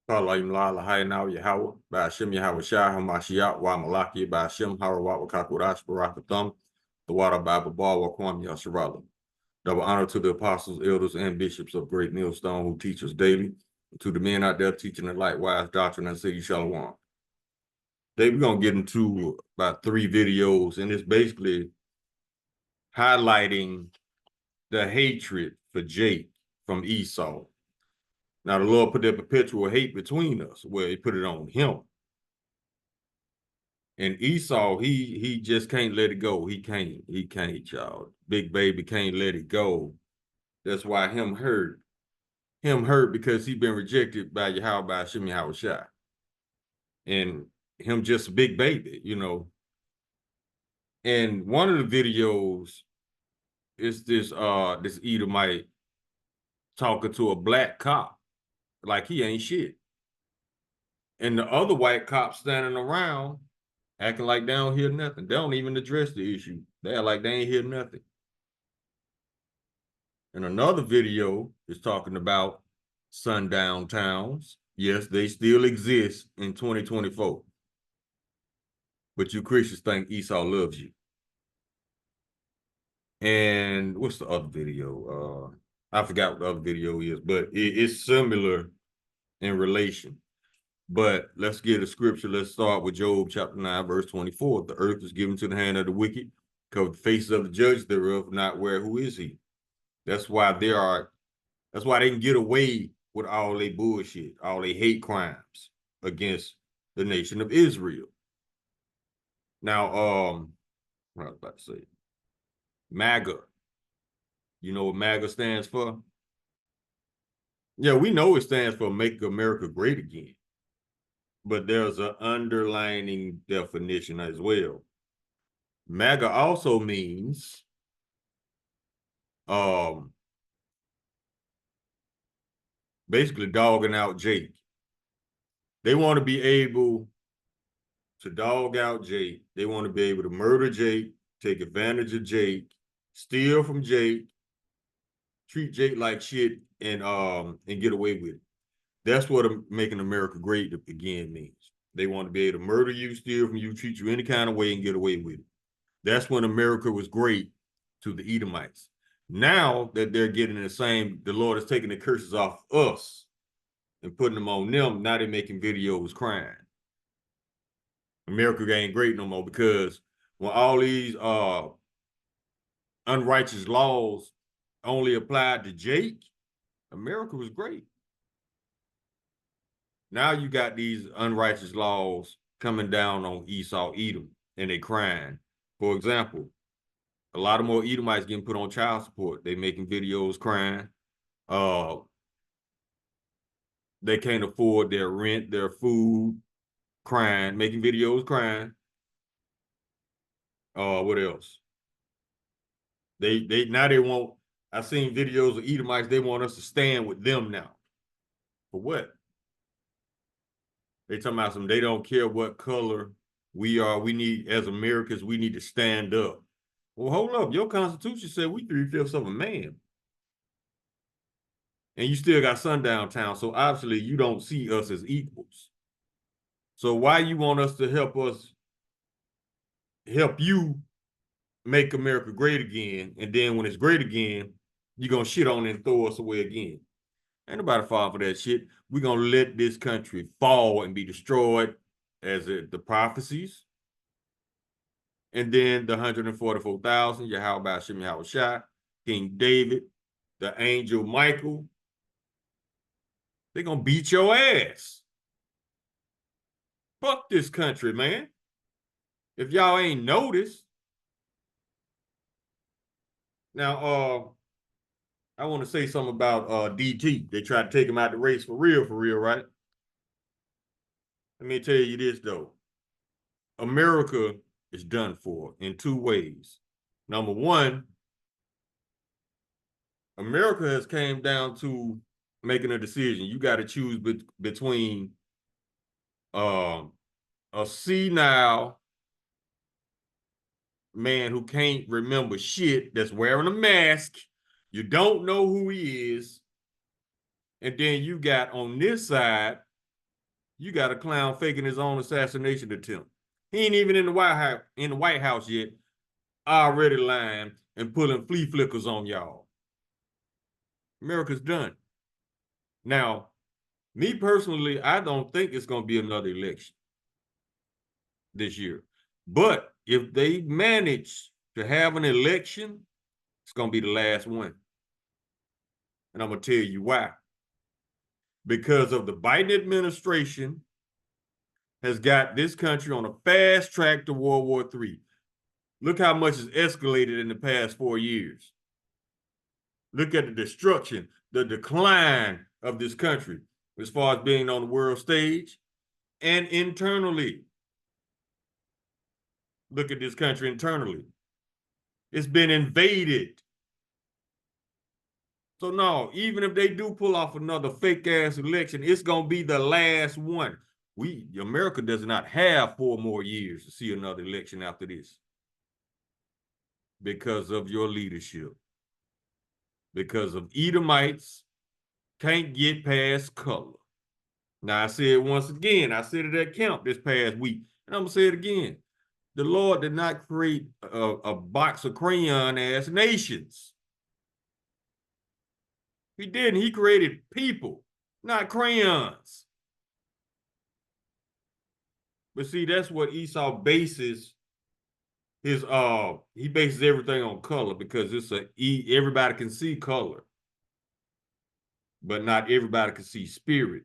Parlaim la Hayanao Yahweh, by Hashem Yahweh Shai Hamashiach, Wa Malaki, by Hashem Harawat Wakakurash Barakatham, the water Bible Bar Wakwam Yasharala. Double honor to the apostles, elders, and bishops of Great Millstone who teach us daily, and to the men out there teaching the likewise doctrine and city Shalom. Today we're going to get into about 3 videos, and it's basically highlighting the hatred for Jake from Esau. Now, the Lord put that perpetual hate between us, where he put it on him. And Esau, he just can't let it go. He can't, y'all. Big baby can't let it go. That's why him hurt. Him hurt because he been rejected by Yahweh, by Hashem Yahweh Shai. And him just a big baby, you know. And one of the videos is this Edomite talking to a black cop like he ain't shit. And the other white cops standing around acting like they don't hear nothing. They don't even address the issue. They act like they ain't hear nothing. And another video is talking about sundown towns. Yes, they still exist in 2024. But you Christians think Esau loves you. And what's the other video? I forgot what the other video is, but it's similar in relation. But let's get a scripture. Let's start with Job chapter 9, verse 24. The earth is given to the hand of the wicked, cover the faces of the judges thereof, not where who is he. That's why they can get away with all their bullshit, all their hate crimes against the nation of Israel. Now, what I was about to say, MAGA. You know what MAGA stands for? Yeah, we know it stands for Make America Great Again. But there's an underlining definition as well. MAGA also means basically dogging out Jake. They want to be able to dog out Jake. They want to be able to murder Jake, take advantage of Jake, steal from Jake, treat Jake like shit, and get away with it. That's what making America great again means. They want to be able to murder you, steal from you, treat you any kind of way, and get away with it. That's when America was great to the Edomites. Now that they're getting the same, the Lord is taking the curses off us and putting them on them. Now they're making videos crying. America ain't great no more because when all these unrighteous laws only applied to Jake, America was great. Now you got these unrighteous laws coming down on Esau, Edom, and they crying. For example, a lot of more Edomites getting put on child support. They making videos crying. They can't afford their rent, their food, crying, making videos crying. What else? They want. I seen videos of Edomites. They want us to stand with them now. For what? They talking about some. They don't care what color we are. We need, as Americans, we need to stand up. Well, hold up. Your Constitution said we 3/5 of a man. And you still got sundown town. So obviously you don't see us as equals. So why you want us to help you make America great again? And then when it's great again, you're going to shit on it and throw us away again. Ain't nobody fall for that shit. We're going to let this country fall and be destroyed as the prophecies. And then the 144,000, Yahweh by Hashem Yahweh Shai, King David, the angel Michael, they're going to beat your ass. Fuck this country, man. If y'all ain't noticed. Now, I want to say something about DT. They tried to take him out the race for real, right? Let me tell you this, though. America is done for in 2 ways. Number one, America has came down to making a decision. You got to choose between a senile man who can't remember shit, that's wearing a mask. You don't know who he is. And then you got on this side You got a clown faking his own assassination attempt. He ain't even in the White House yet, already lying and pulling flea flickers on y'all. America's done. Now, me personally, I don't think it's going to be another election this year. But if they manage to have an election, it's going to be the last one. And I'm going to tell you why. Because of the Biden administration has got this country on a fast track to World War III. Look how much has escalated in the past 4 years. Look at the destruction, the decline of this country as far as being on the world stage and internally. Look at this country internally. It's been invaded. So no, even if they do pull off another fake ass election, it's going to be the last one. America does not have 4 more years to see another election after this. Because of your leadership. Because of Edomites can't get past color. Now I said it once again, I said it at camp this past week, and I'm going to say it again. The Lord did not create a box of crayon ass nations. He didn't. He created people, not crayons. But see, that's what Esau bases his he bases everything on color, because it's everybody can see color, but not everybody can see spirit.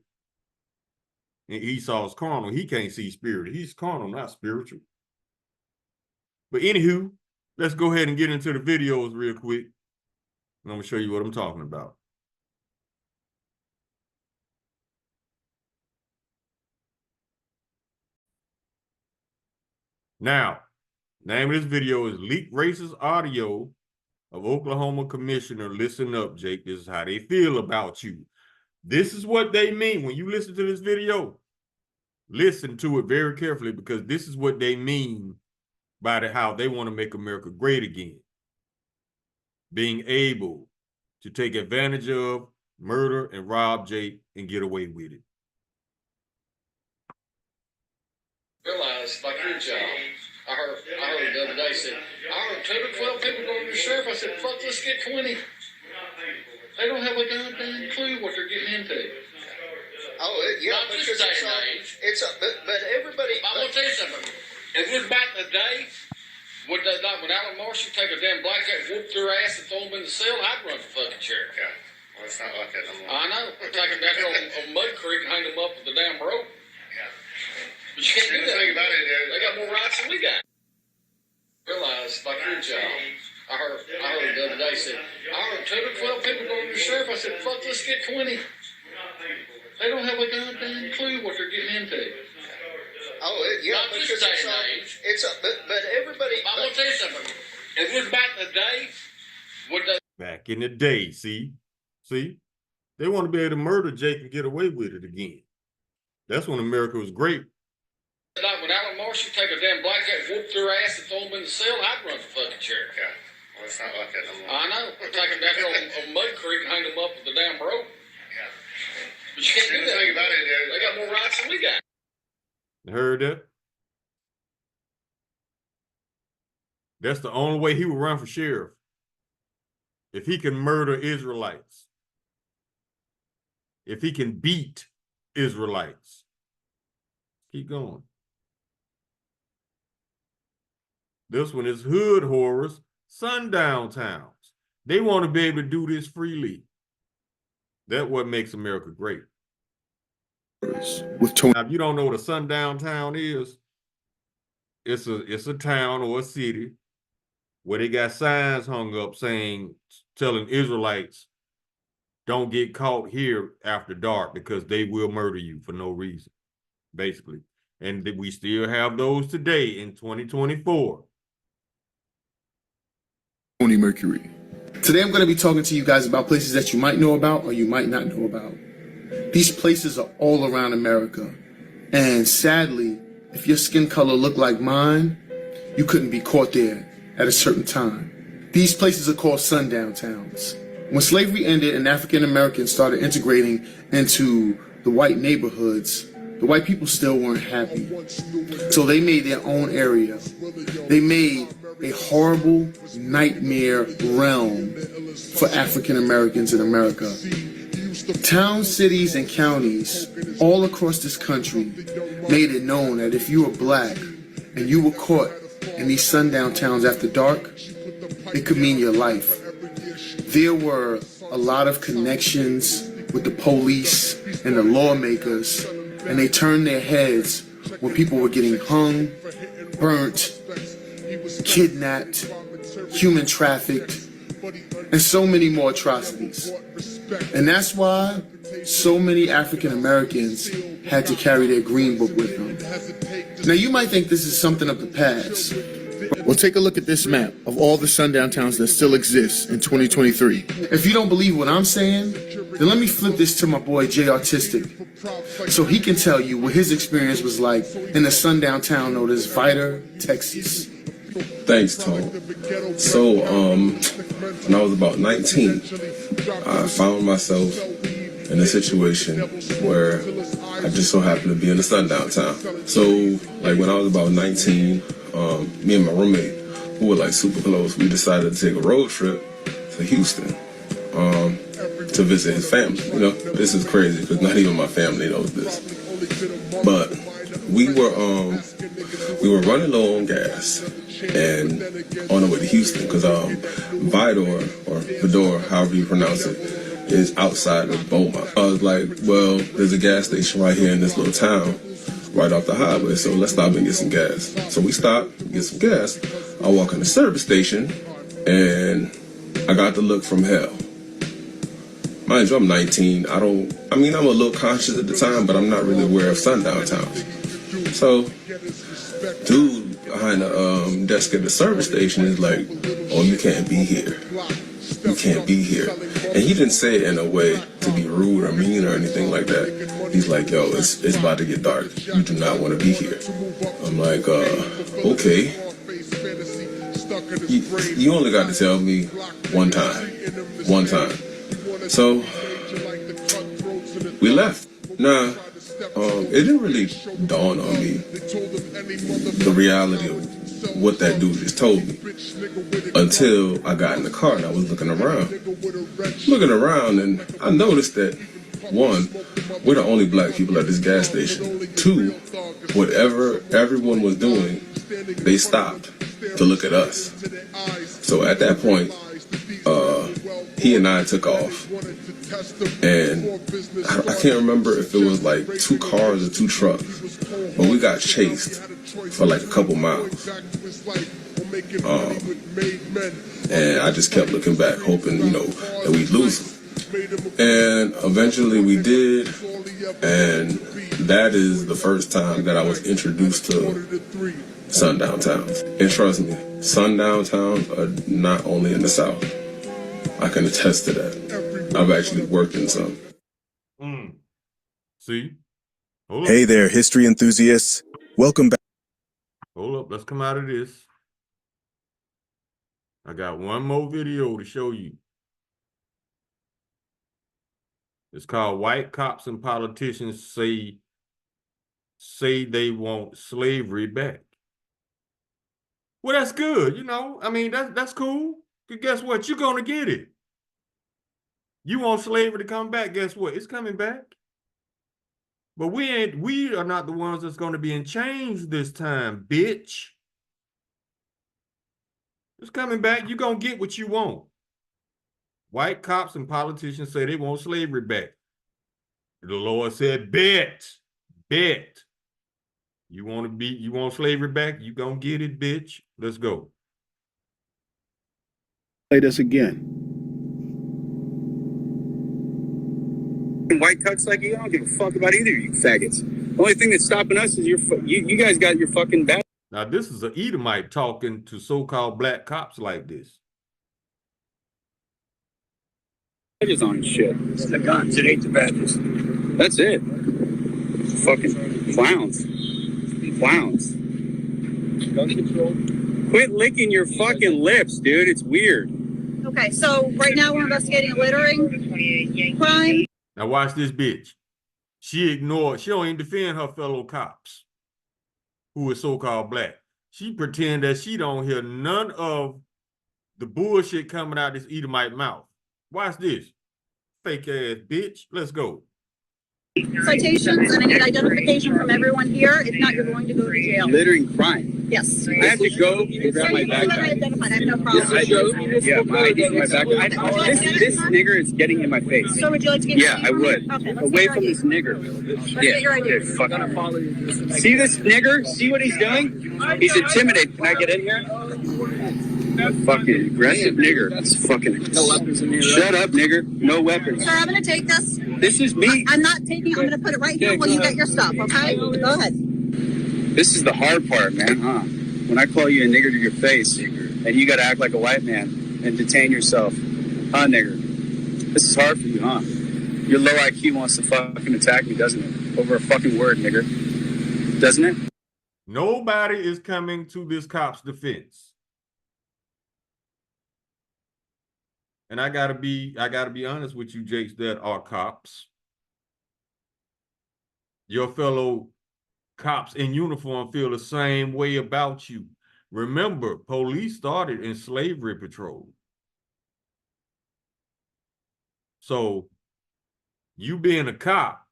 And Esau's carnal, he can't see spirit. He's carnal, not spiritual. But anywho, let's go ahead and get into the videos real quick. And I'm gonna show you what I'm talking about. Now, name of this video is Leaked Racist Audio of Oklahoma Commissioner. Listen up, Jake. This is how they feel about you. This is what they mean when you listen to this video. Listen to it very carefully, because this is what they mean by how they want to make America great again. Being able to take advantage of, murder, and rob Jake and get away with it. Realize, like your job, I heard the other day, said, I heard 10 or 12 people going to the sheriff. I said, fuck, let's get 20. They don't have a goddamn clue what they're getting into. Oh, yeah, not because this day and age. But everybody. I'm going to tell you something. If it was back in the day, would Alan Marshall take a damn black cat, whoop their ass, and throw them in the cell? I'd run for fucking sheriff. Yeah. Well, it's not like that no more. I know. Take them down on Mud Creek and hang them up with the damn rope. Yeah. But you can't do that. Thing about it, they got more rights than we got. Realize, like your job, I heard the other day, said, I heard 10 or 12 people going to the sheriff. I said, fuck, let's get 20. They don't have a goddamn clue what they're getting into. Oh, yeah, not because this day and age. But everybody. I'm going to tell you something. If it was back in the day, would they? Back in the day, see? They want to be able to murder Jake and get away with it again. That's when America was great. Like when Alan Marshall take a damn black cat, whoop their ass, and throw them in the cell, I'd run for fucking sheriff. Yeah. Well, it's not like that no more. I know. Take them down on Mud Creek and hang them up with the damn rope. Yeah. But you can't do that. Thing about it, they got more rights than we got. Heard that? That's the only way he would run for sheriff. If he can murder Israelites. If he can beat Israelites. Keep going. This one is hood horrors, sundown towns. They want to be able to do this freely. That's what makes America great. Now, if you don't know what a sundown town is, it's a town or a city where they got signs hung up telling Israelites, don't get caught here after dark because they will murder you for no reason, basically. And we still have those today in 2024. Tony Mercury. Today I'm going to be talking to you guys about places that you might know about or you might not know about. These places are all around America. And sadly, if your skin color looked like mine, you couldn't be caught there at a certain time. These places are called sundown towns. When slavery ended and African Americans started integrating into the white neighborhoods, the white people still weren't happy. So they made their own area. They made a horrible nightmare realm for African Americans in America. Towns, cities, and counties all across this country made it known that if you were black and you were caught in these sundown towns after dark, it could mean your life. There were a lot of connections with the police and the lawmakers, and they turned their heads when people were getting hung, burnt, kidnapped, human trafficked, and so many more atrocities. And that's why so many African Americans had to carry their green book with them. Now you might think this is something of the past. Well, take a look at this map of all the sundown towns that still exist in 2023. If you don't believe what I'm saying, then let me flip this to my boy Jay Artistic, so he can tell you what his experience was like in a sundown town known as Vidor, Texas. Thanks, Tom. So, when I was about 19, I found myself in a situation where I just so happened to be in a sundown town. So, like when I was about 19, me and my roommate, who were like super close, we decided to take a road trip to Houston to visit his family. You know, this is crazy because not even my family knows this. But we were running low on gas and on the way to Houston because Vidor, or Vidor, however you pronounce it, is outside of Beaumont. I was like, well, there's a gas station right here in this little town, right off the highway, so let's stop and get some gas. So we stopped, get some gas. I walk in the service station, and I got the look from hell. Mind you, I'm 19. I'm a little conscious at the time, but I'm not really aware of sundown towns. So, dude behind the desk at the service station is like, oh, you can't be here. You can't be here. And he didn't say it in a way to be rude or mean or anything like that. He's like, yo, it's about to get dark. You do not want to be here. I'm like, okay. You only got to tell me one time. One time. So, we left. Nah, it didn't really dawn on me the reality of what that dude just told me until I got in the car and I was looking around. And I noticed that, one, we're the only black people at this gas station. Two, whatever everyone was doing, they stopped to look at us. So at that point, he and I took off, and I can't remember if it was like 2 cars or 2 trucks, but we got chased for like a couple miles. And I just kept looking back, hoping, that we'd lose him. And eventually we did, and that is the first time that I was introduced to sundown towns. And trust me, sundown towns are not only in the South. I can attest to that. I've actually worked in some. See? Hold up. Hey there, history enthusiasts. Welcome back. Hold up. Let's come out of this. I got one more video to show you. It's called White Cops and Politicians Say They Want Slavery Back. Well, that's good. That's cool. But guess what? You're going to get it. You want slavery to come back, guess what? It's coming back. But we are not the ones that's going to be in chains this time, bitch. It's coming back. You're going to get what you want. White cops and politicians say they want slavery back. The Lord said, bet. You want slavery back? You going to get it, bitch. Let's go. Play this again. White cucks like you, I don't give a fuck about either of you faggots. The only thing that's stopping us is you guys got your fucking back. Now, this is an Edomite talking to so-called black cops like this. Badges on and shit. It's the guns. It ain't the badges. That's it. Fucking clowns. Clowns. Gun control. Quit licking your fucking lips, dude. It's weird. Okay, so right now we're investigating a littering crime. Now watch this bitch. She don't even defend her fellow cops who is so-called black. She pretend that she don't hear none of the bullshit coming out this Edomite mouth. Watch this. Fake ass bitch. Let's go. Citations, and I need identification from everyone here. If not, you're going to go to jail. Littering crime. Yes. I have to go and grab my backpack. I have no problem. Yeah, my ID's in my backpack. This nigger is getting in my face. So would you like to get Yeah, I would. Okay, let's Away get from your this nigger. Let's get your ID. Yeah, fucking. See this nigger? See what he's doing? He's intimidated. Can I get in here? Fucking aggressive nigger. That's fucking. No weapons in here. Shut up, nigger. No weapons. Sir, I'm going to take this. This is me. I'm not taking it. I'm going to put it right here when you get your stuff, okay? Go ahead. This is the hard part, man, huh? When I call you a nigger to your face, and you gotta act like a white man and detain yourself. Huh, nigger? This is hard for you, huh? Your low IQ wants to fucking attack me, doesn't it? Over a fucking word, nigger. Doesn't it? Nobody is coming to this cop's defense. And I gotta be honest with you, Jakes, that are cops. Your fellow cops in uniform feel the same way about you. Remember, police started in slavery patrol. So you being a cop,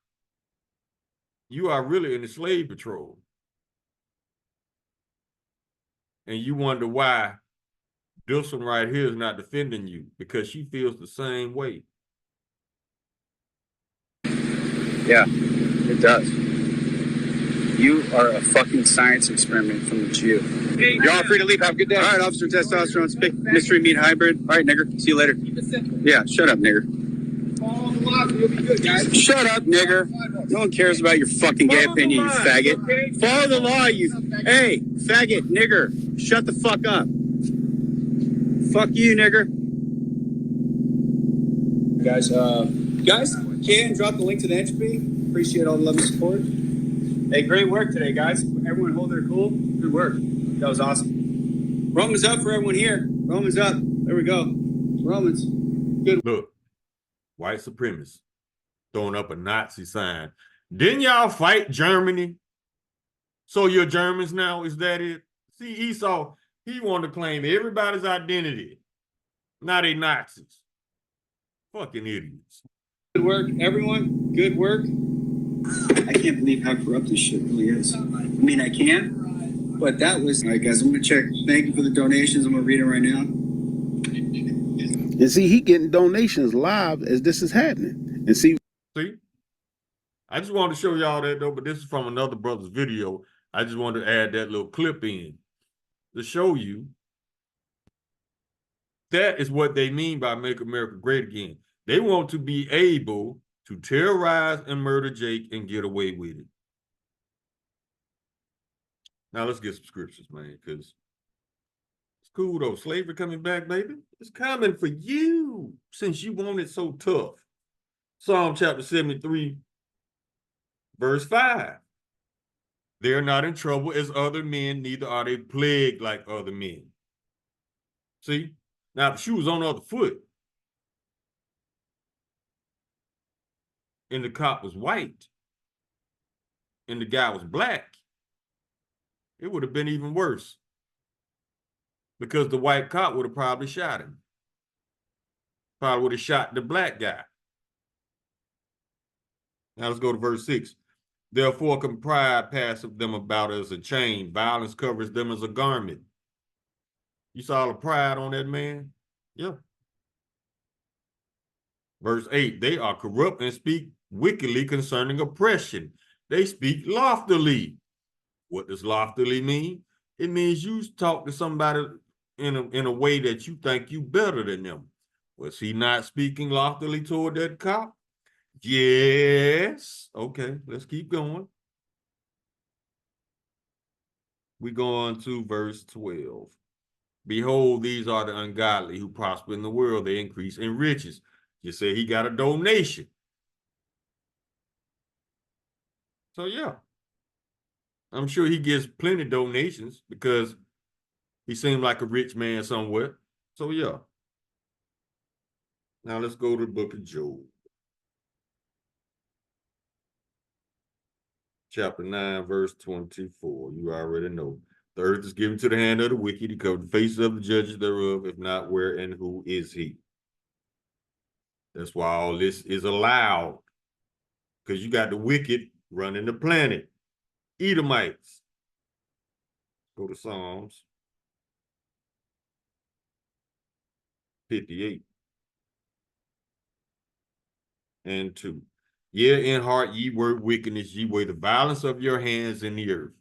you are really in the slave patrol. And you wonder why this one right here is not defending you, because she feels the same way. Yeah, it does. You are a fucking science experiment from the Jew. You're all free to leave. Have a good day. All right, Officer Testosterone, speak. Mystery meat hybrid. All right, nigger. See you later. Yeah, shut up, nigger. Shut up, nigger. No one cares about your fucking gay opinion, you faggot. Follow the law, you. Hey, faggot, nigger. Shut the fuck up. Fuck you, nigger. Guys, can drop the link to the entropy. Appreciate all the love and support. Hey, great work today, guys. Everyone hold their cool. Good work. That was awesome. Romans up for everyone here. Romans up. There we go. Romans. Good. Look, white supremacists throwing up a Nazi sign. Didn't y'all fight Germany? So you're Germans now? Is that it? See, Esau, he wanted to claim everybody's identity. Now they Nazis. Fucking idiots. Good work, everyone. Good work. I can't believe how corrupt this shit really is. I mean, I can, but that was... All right, guys, I'm going to check. Thank you for the donations. I'm going to read it right now. And see, he getting donations live as this is happening. And see, I just wanted to show y'all that, though, but this is from another brother's video. I just wanted to add that little clip in to show you that is what they mean by make America great again. They want to be able to terrorize and murder Jake and get away with it. Now let's get some scriptures, man, because it's cool though. Slavery coming back, baby. It's coming for you since you want it so tough. Psalm chapter 73, verse 5. They're not in trouble as other men, neither are they plagued like other men. See? Now, if the shoe was on the other foot, and the cop was white, and the guy was black, it would have been even worse. Because the white cop would have probably shot him. Probably would have shot the black guy. Now let's go to verse 6. Therefore, can pride pass them about as a chain. Violence covers them as a garment. You saw the pride on that man? Yeah. Verse 8, they are corrupt and speak wickedly concerning oppression. They speak loftily. What does loftily mean? It means you talk to somebody in a way that you think you better than them. Was he not speaking loftily toward that cop? Yes. Okay, let's keep going. We go on to verse 12. Behold, these are the ungodly who prosper in the world. They increase in riches. You say he got a donation. So, yeah. I'm sure he gets plenty of donations because he seemed like a rich man somewhere. So, yeah. Now, let's go to the book of Job. chapter 9, verse 24. You already know. The earth is given to the hand of the wicked to cover the faces of the judges thereof. If not, where and who is he? That's why all this is allowed. Because you got the wicked running the planet. Edomites. Go to Psalms 58 and 2. Yea, in heart ye work wickedness, ye weigh the violence of your hands in the earth.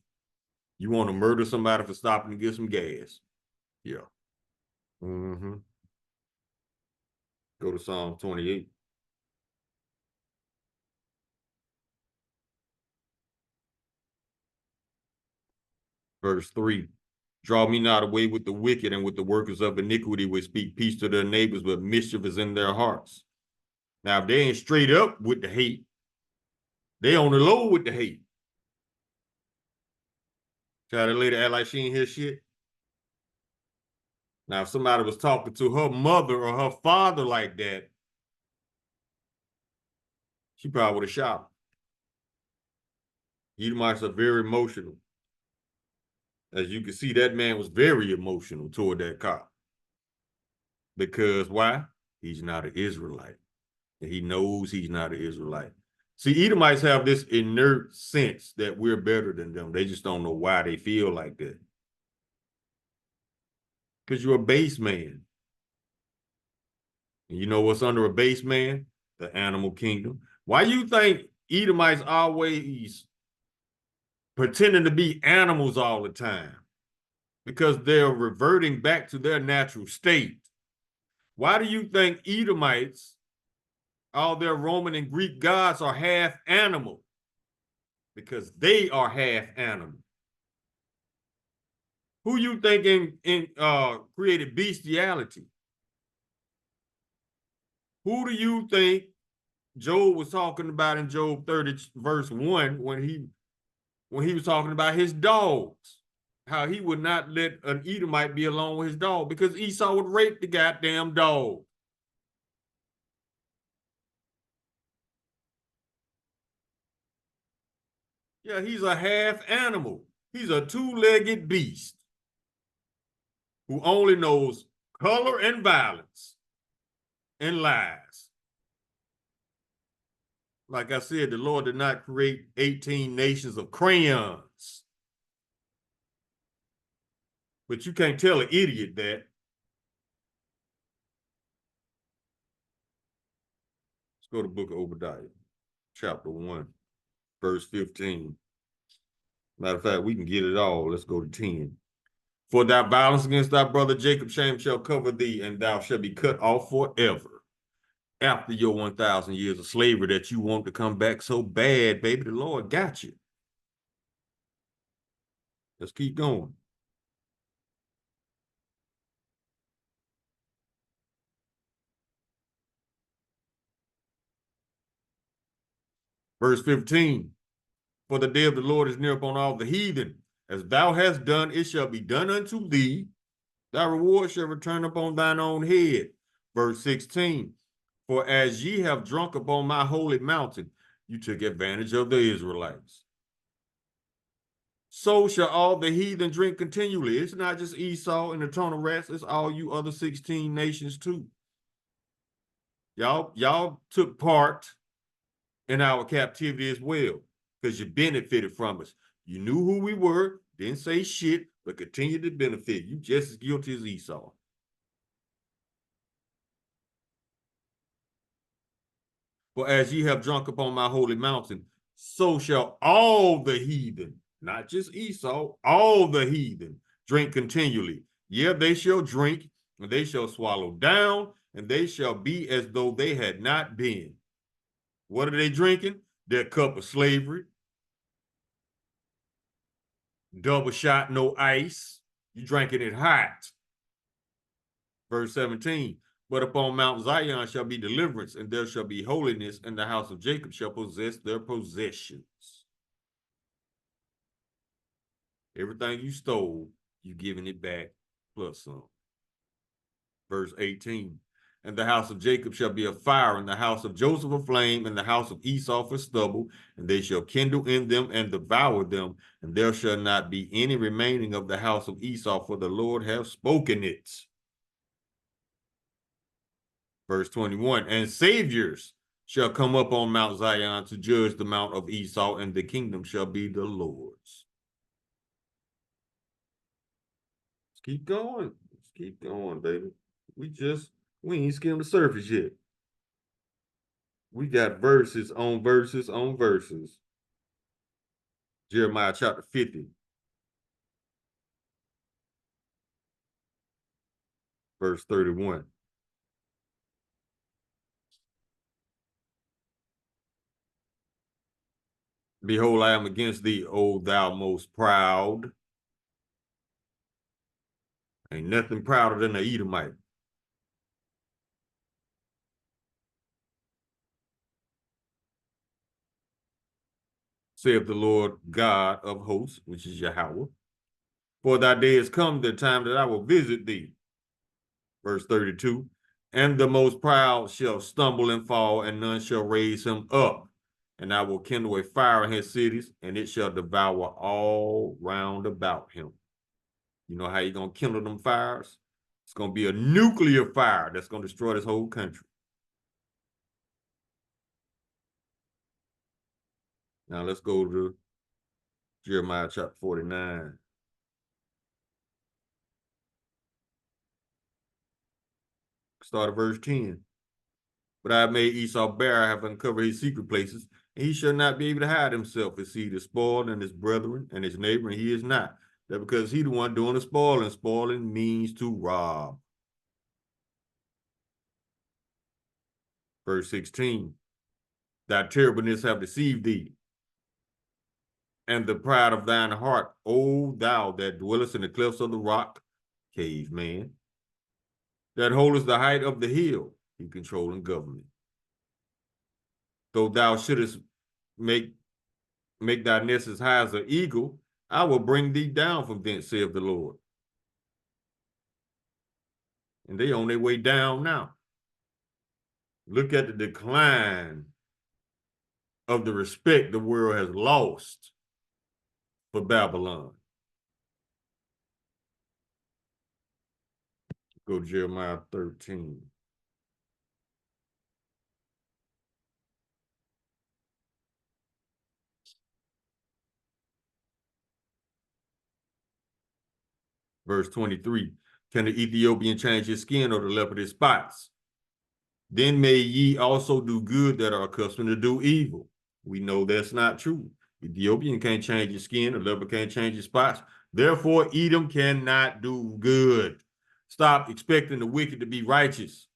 You want to murder somebody for stopping to get some gas. Yeah. Mm-hmm. Go to Psalm 28. Verse 3. Draw me not away with the wicked and with the workers of iniquity, which speak peace to their neighbors, but mischief is in their hearts. Now, if they ain't straight up with the hate, they on the low with the hate. Try to later act like she ain't hear shit. Now, if somebody was talking to her mother or her father like that, she probably would have shot him. Edomites are very emotional. As you can see, that man was very emotional toward that cop. Because why? He's not an Israelite. And he knows he's not an Israelite. See, Edomites have this inert sense that we're better than them. They just don't know why they feel like that. Because you're a base man. And you know what's under a base man? The animal kingdom. Why you think Edomites always pretending to be animals all the time? Because they're reverting back to their natural state. Why do you think Edomites, all their Roman and Greek gods, are half animal? Because they are half animal. Who you think created bestiality? Who do you think Job was talking about in Job 30, verse 1, when he was talking about his dogs? How he would not let an Edomite be alone with his dog because Esau would rape the goddamn dog. Yeah, he's a half animal. He's a two-legged beast who only knows color and violence and lies. Like I said, the Lord did not create 18 nations of crayons. But you can't tell an idiot that. Let's go to the book of Obadiah, chapter 1, verse 15. Matter of fact, we can get it all. Let's go to 10. For thy violence against thy brother Jacob, shame shall cover thee, and thou shalt be cut off forever. After your 1,000 years of slavery that you want to come back so bad, baby, the Lord got you. Let's keep going. Verse 15. For the day of the Lord is near upon all the heathen. As thou hast done, it shall be done unto thee. Thy reward shall return upon thine own head. Verse 16. For as ye have drunk upon my holy mountain, you took advantage of the Israelites. So shall all the heathen drink continually. It's not just Esau and the ton of rats, it's all you other 16 nations too. Y'all took part in our captivity as well, because you benefited from us. You knew who we were, didn't say shit, but continued to benefit. You just as guilty as Esau. For as ye have drunk upon my holy mountain, so shall all the heathen, not just Esau, all the heathen drink continually. Yeah, they shall drink, and they shall swallow down, and they shall be as though they had not been. What are they drinking? Their cup of slavery. Double shot, no ice. You drinking it hot. Verse 17. But upon Mount Zion shall be deliverance, and there shall be holiness, and the house of Jacob shall possess their possessions. Everything you stole, you giving it back plus some. Verse 18. And the house of Jacob shall be a fire, and the house of Joseph a flame, and the house of Esau for stubble, and they shall kindle in them and devour them, and there shall not be any remaining of the house of Esau, for the Lord hath spoken it. Verse 21, and saviors shall come up on Mount Zion to judge the mount of Esau, and the kingdom shall be the Lord's. Let's keep going. Let's keep going, baby. We ain't skimmed the surface yet. We got verses on verses on verses. Jeremiah chapter 50. Verse 31. Behold, I am against thee, O thou most proud. Ain't nothing prouder than the Edomite. Saith the Lord God of hosts, which is Yahweh. For thy day is come, the time that I will visit thee. Verse 32. And the most proud shall stumble and fall, and none shall raise him up. And I will kindle a fire in his cities, and it shall devour all round about him. You know how you're going to kindle them fires? It's going to be a nuclear fire that's going to destroy this whole country. Now let's go to Jeremiah chapter 49. Start at verse 10. But I have made Esau bare, I have uncovered his secret places, and he shall not be able to hide himself. His seed is spoiled, and his brethren, and his neighbor, and he is not. That because he the one doing the spoiling. Spoiling means to rob. Verse 16. Thy terribleness have deceived thee, and the pride of thine heart, O thou that dwellest in the clefts of the rock, caveman, that holdest the height of the hill, he controlling government. Though thou shouldest make thy nest as high as an eagle, I will bring thee down from thence, saith the Lord. And they on their way down now. Look at the decline of the respect the world has lost for Babylon. Go to Jeremiah 13. Verse 23. Can the Ethiopian change his skin, or the leopard his spots? Then may ye also do good that are accustomed to do evil. We know that's not true. Ethiopian can't change his skin, the leopard can't change his spots. Therefore, Edom cannot do good. Stop expecting the wicked to be righteous.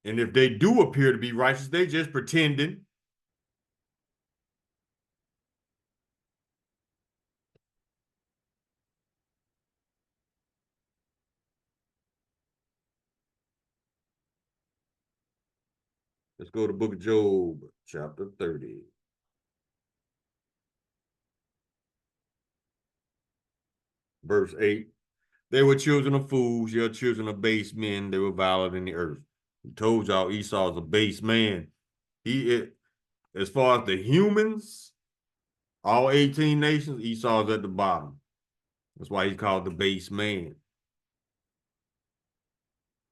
And if they do appear to be righteous, they just pretending. Let's go to the book of Job, chapter 30. Verse 8. They were children of fools, your children of base men. They were violent in the earth. He told y'all Esau's a base man. As far as the humans, all 18 nations, Esau's at the bottom. That's why he's called the base man.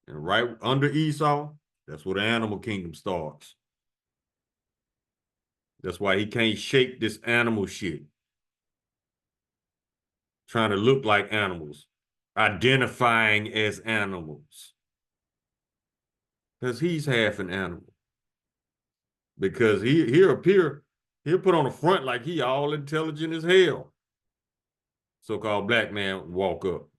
And right under Esau, that's where the animal kingdom starts. That's why he can't shake this animal shit. Trying to look like animals, identifying as animals. Because he's half an animal. Because he'll put on the front like he all intelligent as hell. So-called black man walk up.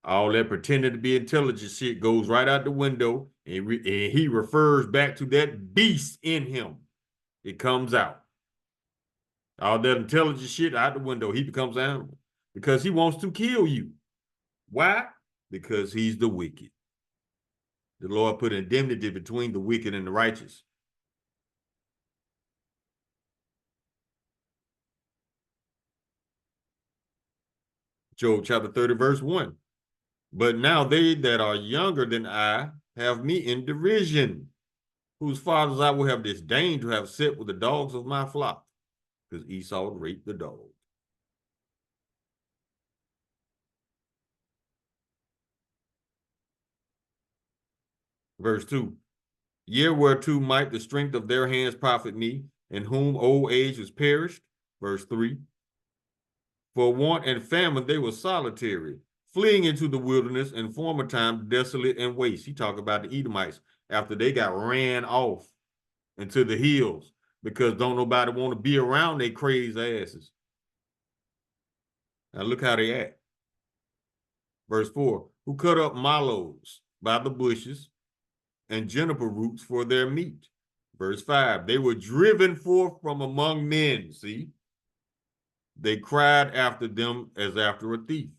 All that pretending to be intelligent shit goes right out the window, and he refers back to that beast in him. It comes out. All that intelligent shit out the window, he becomes animal. Because he wants to kill you. Why? Because he's the wicked. The Lord put indemnity between the wicked and the righteous. Job chapter 30, verse 1. But now they that are younger than I have me in derision, whose fathers I will have disdained to have set with the dogs of my flock, because Esau raped the dog. Verse 2. Yea, whereto might the strength of their hands profit me, in whom old age was perished. Verse 3. For want and famine they were solitary, fleeing into the wilderness in former time, desolate and waste. He talked about the Edomites after they got ran off into the hills because don't nobody want to be around their crazy asses. Now look how they act. Verse 4. Who cut up mallows by the bushes and juniper roots for their meat. Verse 5. They were driven forth from among men. See? They cried after them as after a thief.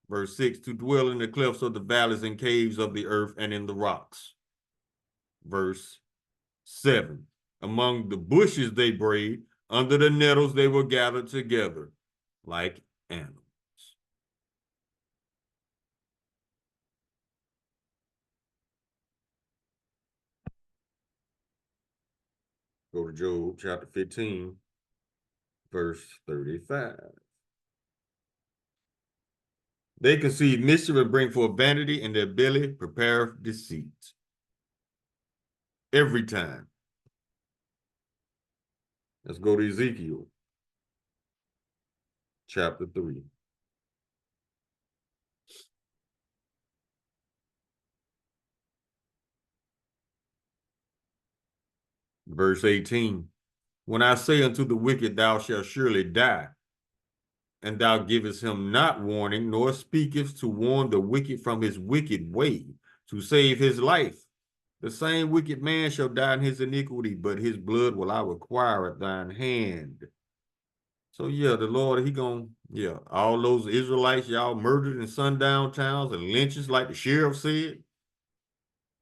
Verse 6, to dwell in the clefts of the valleys and caves of the earth and in the rocks. Verse 7, among the bushes they brayed, under the nettles they were gathered together like animals. Go to Job chapter 15, verse 35. They conceive mischief and bring forth vanity, and their belly prepare deceit. Every time. Let's go to Ezekiel chapter 3. Verse 18. When I say unto the wicked, thou shalt surely die, and thou givest him not warning, nor speakest to warn the wicked from his wicked way, to save his life. The same wicked man shall die in his iniquity, but his blood will I require at thine hand. So yeah, the Lord, all those Israelites y'all murdered in sundown towns and lynches like the sheriff said,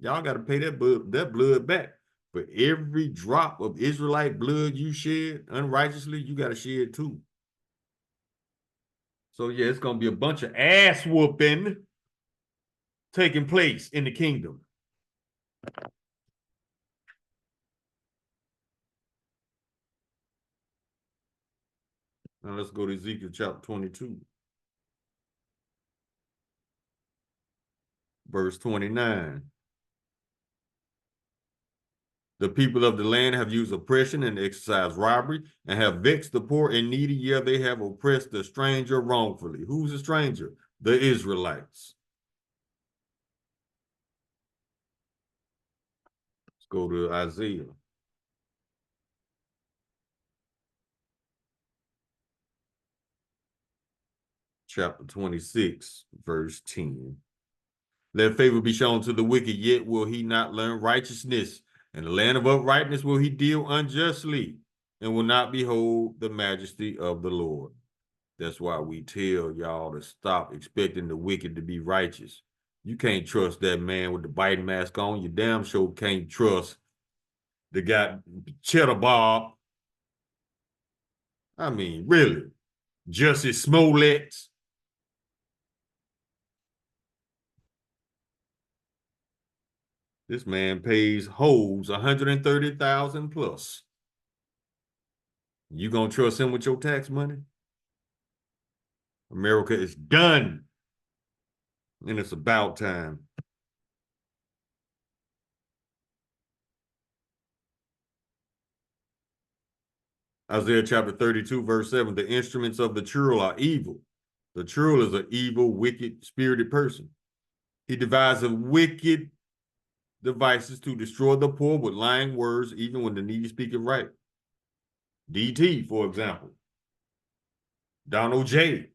y'all got to pay that blood back. For every drop of Israelite blood you shed unrighteously, you got to shed too. So yeah, it's going to be a bunch of ass whooping taking place in the kingdom. Now let's go to Ezekiel chapter 22. Verse 29. The people of the land have used oppression and exercised robbery and have vexed the poor and needy. Yeah, they have oppressed the stranger wrongfully. Who's the stranger? The Israelites. Let's go to Isaiah. Chapter 26, verse 10. Let favor be shown to the wicked, yet will he not learn righteousness. In the land of uprightness will he deal unjustly, and will not behold the majesty of the Lord. That's why we tell y'all to stop expecting the wicked to be righteous. You can't trust that man with the biting mask on. You damn sure can't trust the guy, Cheddar Bob. I mean, really. Justice Smollett. This man pays hoes $130,000 plus. You gonna trust him with your tax money? America is done. And it's about time. Isaiah chapter 32, verse 7, the instruments of the churl are evil. The churl is an evil, wicked, spirited person. He devises wicked devices to destroy the poor with lying words, even when the needy speak it right. DT, for example. Donald J.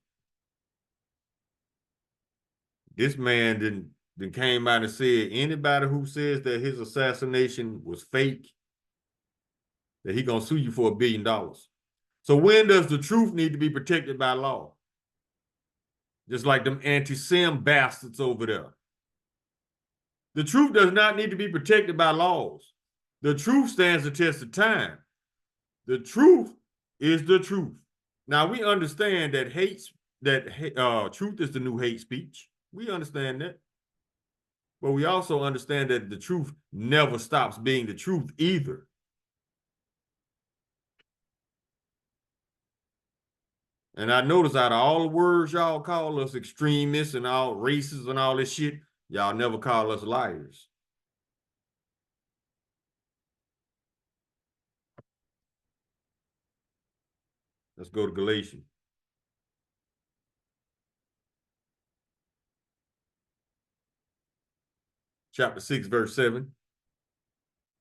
This man then came out and said anybody who says that his assassination was fake, that he gonna sue you for $1 billion. So when does the truth need to be protected by law? Just like them anti-Sem bastards over there. The truth does not need to be protected by laws. The truth stands the test of time. The truth is the truth. Now we understand that truth is the new hate speech. We understand that. But we also understand that the truth never stops being the truth either. And I notice out of all the words y'all call us extremists and all racists and all this shit, y'all never call us liars. Let's go to Galatians. Chapter 6, verse 7.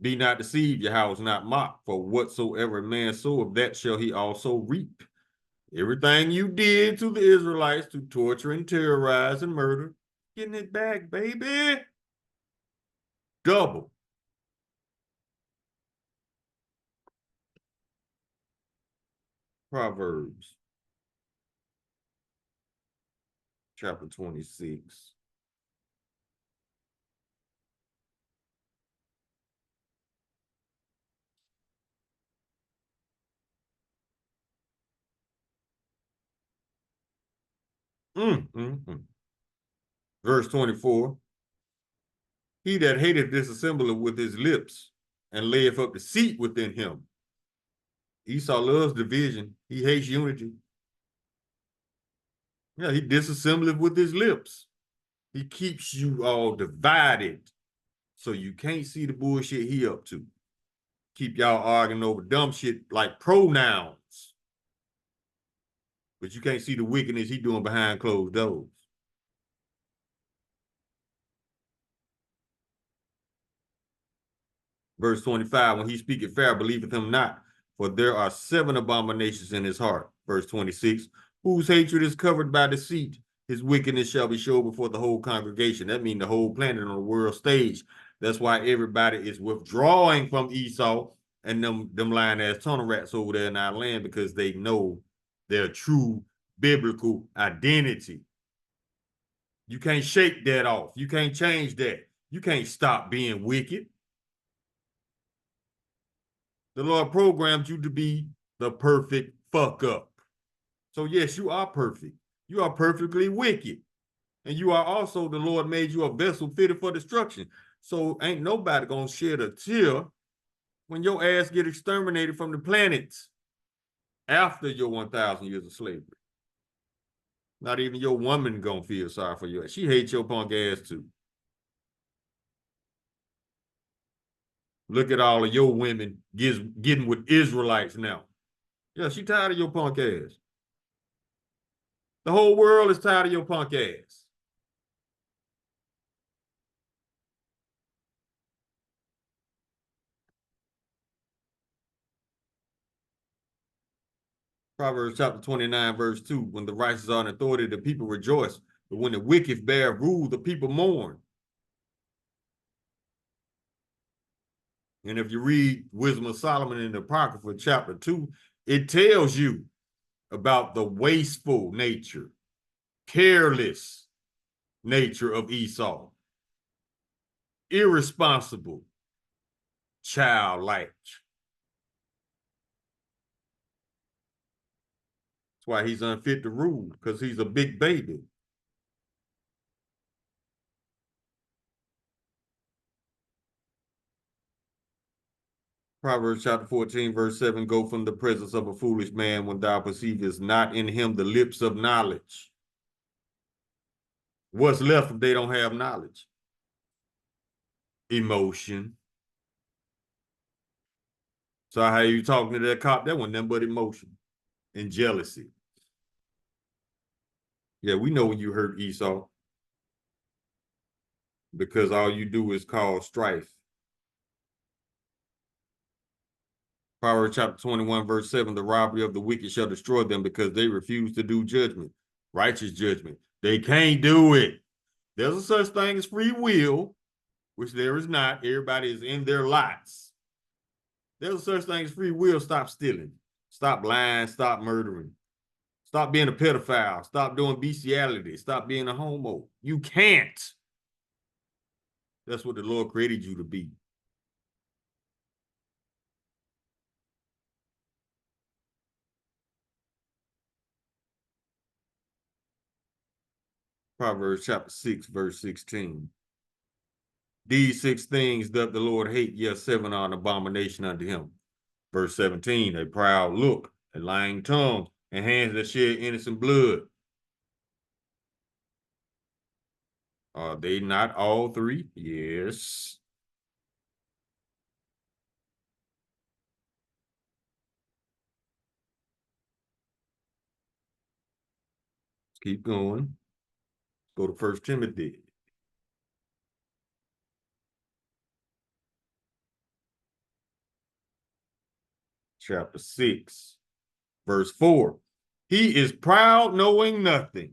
Be not deceived, your house not mocked, for whatsoever a man soweth, that shall he also reap. Everything you did to the Israelites to torture and terrorize and murder, getting it back, baby. Double. Proverbs chapter 26. Verse 24. He that hateth disassembleth with his lips and layeth up deceit within him. Esau loves division. He hates unity. Yeah, he disassembleth with his lips. He keeps you all divided so you can't see the bullshit he up to. Keep y'all arguing over dumb shit like pronouns. But you can't see the wickedness he doing behind closed doors. Verse 25, when he speaketh fair, believeth him not, for there are 7 abominations in his heart. Verse 26, whose hatred is covered by deceit, his wickedness shall be showed before the whole congregation. That means the whole planet on the world stage. That's why everybody is withdrawing from Esau and them lying ass tunnel rats over there in our land, because they know their true biblical identity. You can't shake that off. You can't change that. You can't stop being wicked. The Lord programmed you to be the perfect fuck up. So yes, you are perfect. You are perfectly wicked. And you are also, the Lord made you a vessel fitted for destruction. So ain't nobody gonna shed a tear when your ass get exterminated from the planet after your 1,000 years of slavery. Not even your woman gonna feel sorry for you. She hates your punk ass too. Look at all of your women getting with Israelites now. Yeah, she tired of your punk ass. The whole world is tired of your punk ass. Proverbs chapter 29, verse 2. When the righteous are in authority, the people rejoice. But when the wicked bear rule, the people mourn. And if you read Wisdom of Solomon in the Apocrypha, chapter 2, it tells you about the wasteful nature, careless nature of Esau, irresponsible, childlike. That's why he's unfit to rule, because he's a big baby. Proverbs chapter 14, verse 7, go from the presence of a foolish man when thou perceivest not in him the lips of knowledge. What's left if they don't have knowledge? Emotion. So how you talking to that cop? That wasn't nothing but emotion and jealousy. Yeah, we know when you hurt Esau, because all you do is cause strife. Proverbs chapter 21, verse 7, the robbery of the wicked shall destroy them, because they refuse to do judgment, righteous judgment. They can't do it. There's a such thing as free will, which there is not. Everybody is in their lots. There's a such thing as free will. Stop stealing. Stop lying. Stop murdering. Stop being a pedophile. Stop doing bestiality. Stop being a homo. You can't. That's what the Lord created you to be. Proverbs chapter 6, verse 16. These 6 things doth the Lord hate, yes, 7 are an abomination unto him. Verse 17, a proud look, a lying tongue, and hands that shed innocent blood. Are they not all 3? Yes. Keep going. Go to 1 Timothy. Chapter 6, verse 4. He is proud, knowing nothing,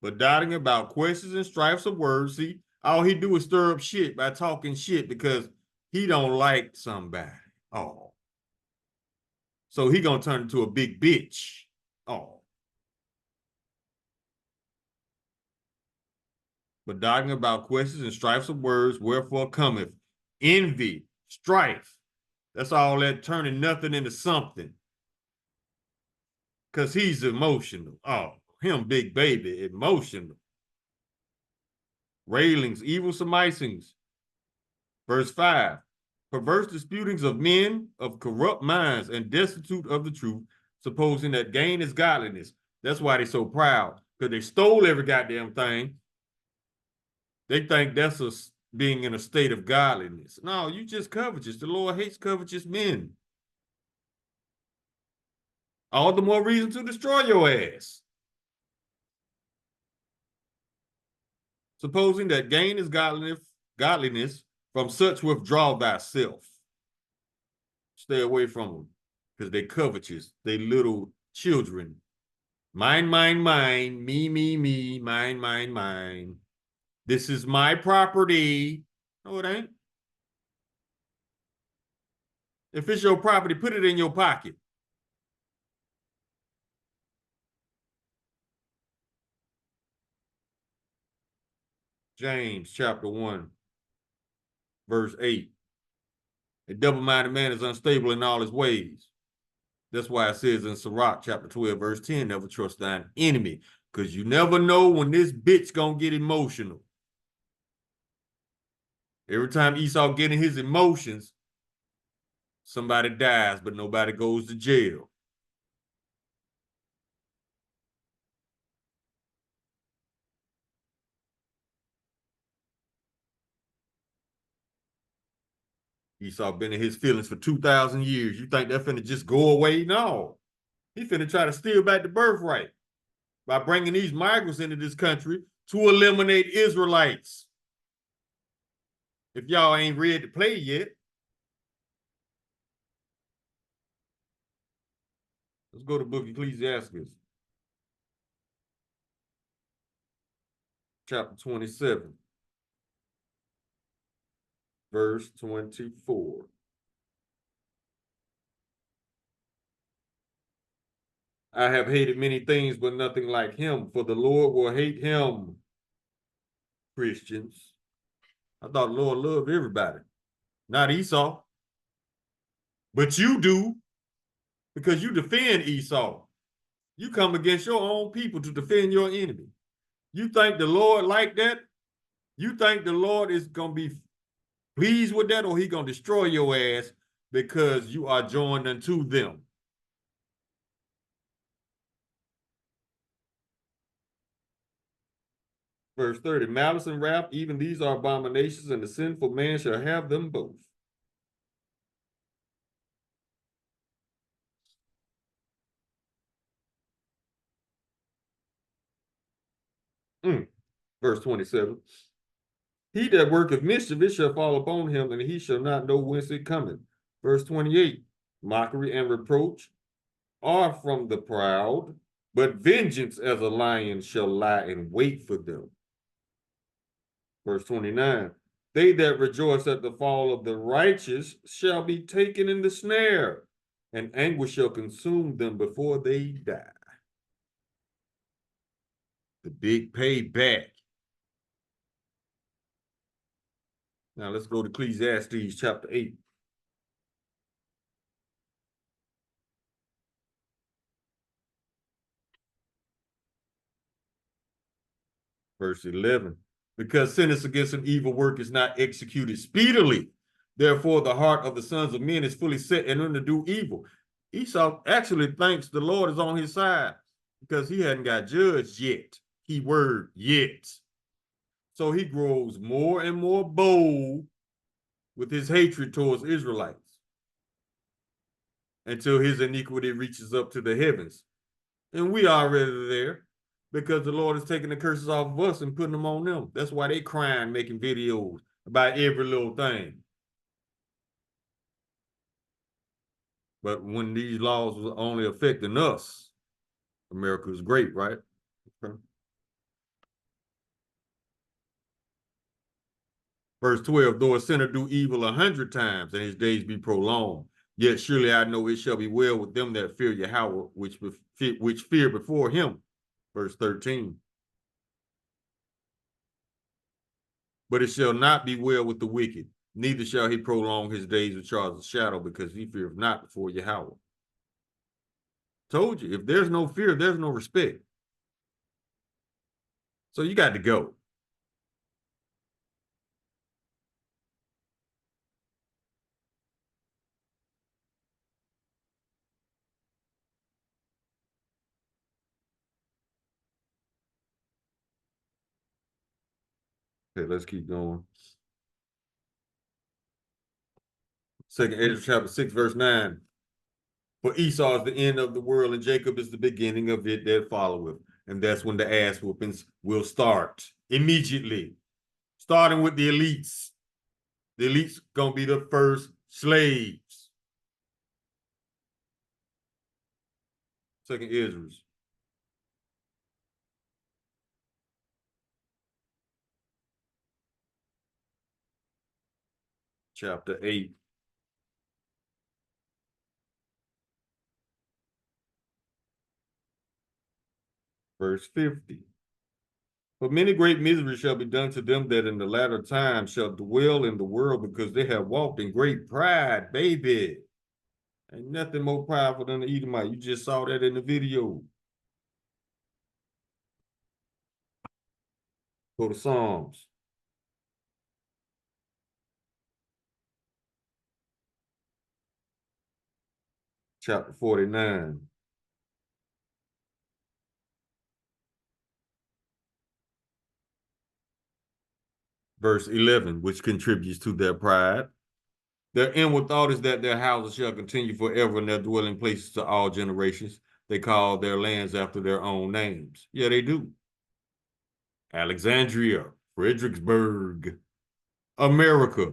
but doubting about questions and strifes of words. See, all he do is stir up shit by talking shit because he don't like somebody. Oh. So he gonna turn into a big bitch. Oh. But doubting about questions and strifes of words, wherefore cometh envy, strife. That's all that turning nothing into something. Because he's emotional. Oh, him big baby, emotional. Railings, evil surmisings. Verse 5. Perverse disputings of men of corrupt minds and destitute of the truth, supposing that gain is godliness. That's why they're so proud, because they stole every goddamn thing. They think that's being in a state of godliness. No, you just covetous. The Lord hates covetous men. All the more reason to destroy your ass. Supposing that gain is godliness, from such withdraw thyself. Stay away from them, because they covetous. They little children. Mine, mine, mine, me, mine, mine, mine. This is my property. No, it ain't. If it's your property, put it in your pocket. James chapter 1, verse 8. A double-minded man is unstable in all his ways. That's why it says in Sirach chapter 12, verse 10, never trust thine enemy, because you never know when this bitch gonna get emotional. Every time Esau getting his emotions, somebody dies, but nobody goes to jail. Esau been in his feelings for 2,000 years. You think that finna just go away? No. He finna try to steal back the birthright by bringing these migrants into this country to eliminate Israelites. If y'all ain't ready to play yet. Let's go to book Ecclesiastes. Chapter 27. Verse 24. I have hated many things, but nothing like him, for the Lord will hate him. Christians. I thought the Lord loved everybody, not Esau. But you do, because you defend Esau. You come against your own people to defend your enemy. You think the Lord like that? You think the Lord is going to be pleased with that, or he going to destroy your ass because you are joined unto them? Verse 30, malice and wrath, even these are abominations, and the sinful man shall have them both. Verse 27, he that worketh mischief, it shall fall upon him, and he shall not know whence it cometh. Verse 28, mockery and reproach are from the proud, but vengeance as a lion shall lie in wait for them. Verse 29, they that rejoice at the fall of the righteous shall be taken in the snare, and anguish shall consume them before they die. The big payback. Now let's go to Ecclesiastes chapter 8. Verse 11. Because sentence against an evil work is not executed speedily. Therefore, the heart of the sons of men is fully set in them to do evil. Esau actually thinks the Lord is on his side because he hadn't got judged yet. Keyword, yet. So he grows more and more bold with his hatred towards Israelites until his iniquity reaches up to the heavens. And we are already there because the Lord is taking the curses off of us and putting them on them. That's why they crying, making videos about every little thing. But when these laws were only affecting us, America was great, right? Okay. Verse 12, though a sinner do evil 100 times and his days be prolonged, yet surely I know it shall be well with them that fear Yahweh, which fear before him. Verse 13. But it shall not be well with the wicked, neither shall he prolong his days which are as a shadow, because he feareth not before Yahweh. Told you, if there's no fear, there's no respect. So you got to go. Okay, let's keep going. Second Ezra chapter 6, verse 9. For Esau is the end of the world, and Jacob is the beginning of it that followeth. And that's when the ass whoopings will start immediately. Starting with the elites. The elites gonna be the first slaves. Second Ezra. Chapter 8. Verse 50. For many great miseries shall be done to them that in the latter time shall dwell in the world, because they have walked in great pride, baby. Ain't nothing more prideful than the Edomite. You just saw that in the video. Go to Psalms. Chapter 49. Verse 11, which contributes to their pride. Their inward thought is that their houses shall continue forever, and their dwelling places to all generations. They call their lands after their own names. Yeah, they do. Alexandria, Fredericksburg, America,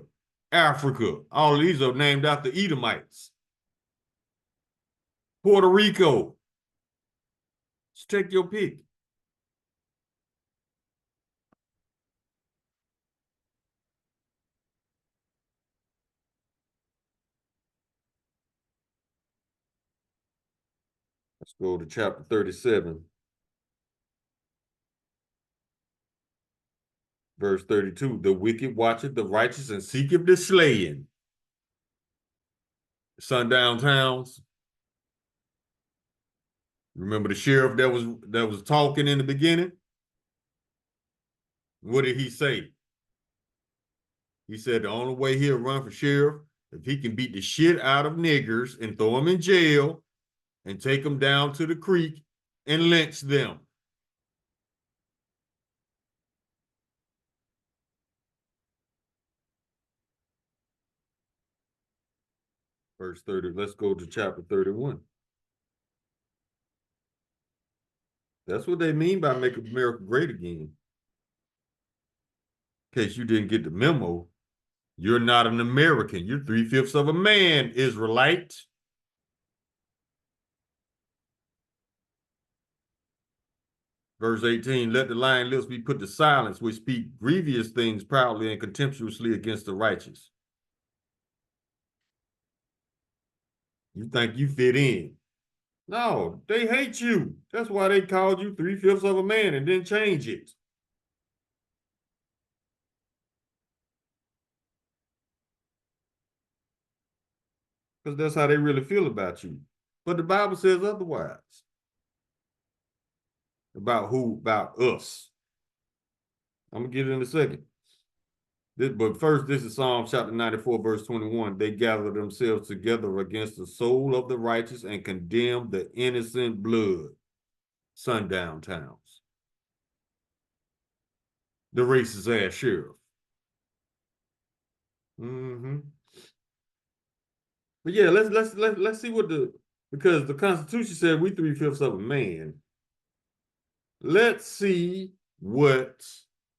Africa. All of these are named after Edomites. Puerto Rico. Just take your pick. Let's go to chapter 37. Verse 32, the wicked watcheth the righteous and seeketh the slaying. Sundown towns. Remember the sheriff that was talking in the beginning? What did he say? He said the only way he'll run for sheriff if he can beat the shit out of niggers and throw them in jail and take them down to the creek and lynch them. Verse 30, let's go to chapter 31. That's what they mean by make America great again. In case you didn't get the memo, you're not an American. You're 3/5 of a man, Israelite. Verse 18, let the lying lips be put to silence, which speak grievous things proudly and contemptuously against the righteous. You think you fit in. No, they hate you. That's why they called you 3/5 of a man and didn't change it. Because that's how they really feel about you. But the Bible says otherwise. About who? About us. I'm gonna get it in a second. But first, this is Psalm chapter 94, verse 21. They gather themselves together against the soul of the righteous and condemn the innocent blood. Sundown towns. The racist ass sheriff. Mm-hmm. But yeah, let's see what because the Constitution said we 3/5 of a man. Let's see what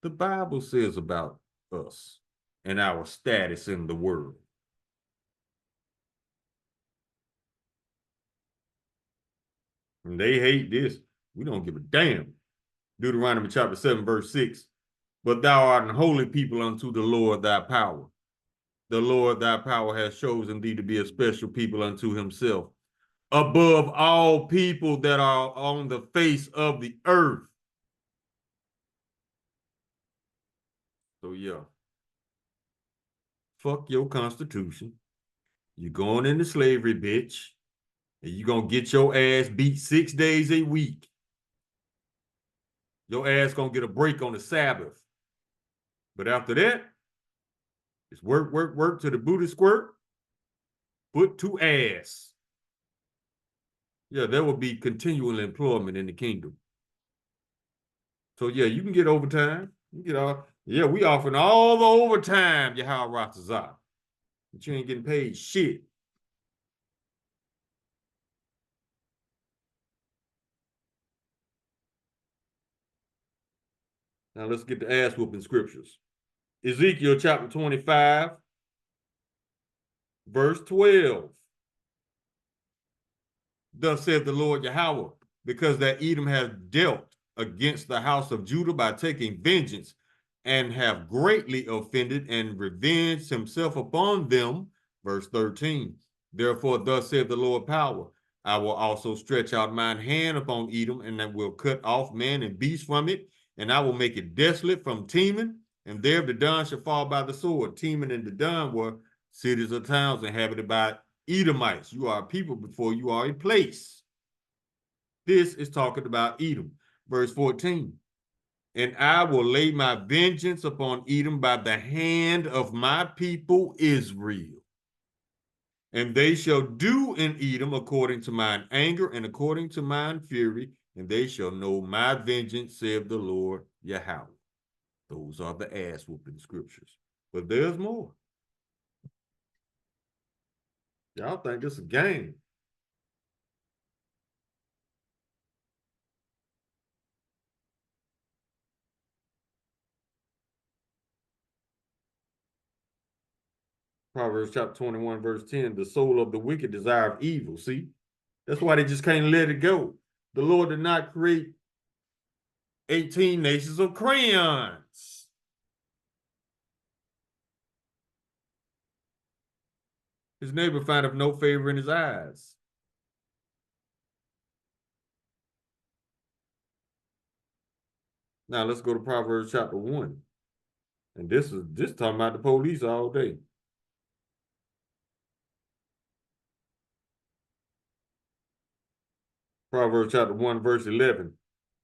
the Bible says about us and our status in the world. And they hate this. We don't give a damn. Deuteronomy chapter 7, verse 6. But thou art an holy people unto the Lord thy power. The Lord thy power has chosen thee to be a special people unto himself, above all people that are on the face of the earth. So yeah, fuck your Constitution. You're going into slavery, bitch, and you're going to get your ass beat 6 days a week. Your ass going to get a break on the Sabbath. But after that, it's work, work, work to the booty squirt, foot to ass. Yeah, there will be continual employment in the kingdom. So yeah, you can get overtime. You get all, yeah, we offering all the overtime, Yahweh Ratazah. But you ain't getting paid shit. Now let's get the ass whooping scriptures. Ezekiel chapter 25, verse 12. Thus saith the Lord Yahweh, because that Edom has dealt against the house of Judah by taking vengeance, and have greatly offended and revenged himself upon them. Verse 13. Therefore, thus saith the Lord power, I will also stretch out mine hand upon Edom, and I will cut off man and beast from it, and I will make it desolate from Teman, and there Dedan shall fall by the sword. Teman and Dedan were cities or towns inhabited by Edomites. You are a people before you are a place. This is talking about Edom. Verse 14. And I will lay my vengeance upon Edom by the hand of my people Israel. And they shall do in Edom according to mine anger and according to mine fury, and they shall know my vengeance, saith the Lord Yahweh. Those are the ass whooping scriptures. But there's more. Y'all think it's a game. Proverbs chapter 21, verse 10, the soul of the wicked desireth evil. See, that's why they just can't let it go. The Lord did not create 18 nations of crayons. His neighbor findeth no favor in his eyes. Now let's go to Proverbs chapter 1. And this talking about the police all day. Proverbs chapter 1, verse 11.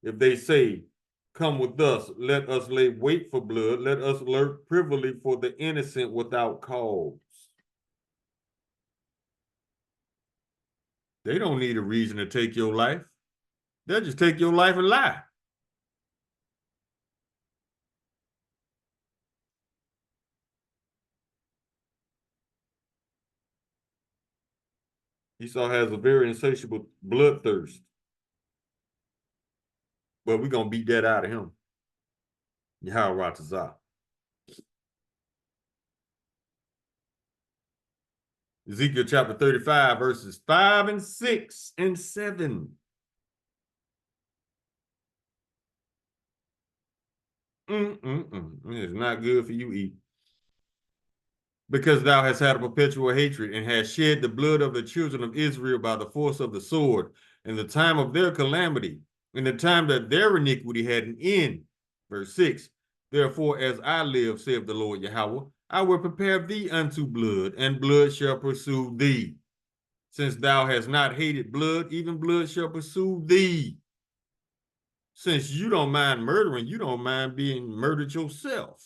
If they say, come with us, let us lay wait for blood, let us lurk privily for the innocent without cause. They don't need a reason to take your life. They'll just take your life and lie. Esau has a very insatiable bloodthirst. But we're going to beat that out of him. Yahweh Ratazah. Ezekiel chapter 35, verses 5 and 6 and 7. It is not good for you eat. Because thou hast had a perpetual hatred and hast shed the blood of the children of Israel by the force of the sword in the time of their calamity, in the time that their iniquity had an end. Verse 6. Therefore, as I live, saith the Lord Yahweh, I will prepare thee unto blood, and blood shall pursue thee. Since thou hast not hated blood, even blood shall pursue thee. Since you don't mind murdering, you don't mind being murdered yourself.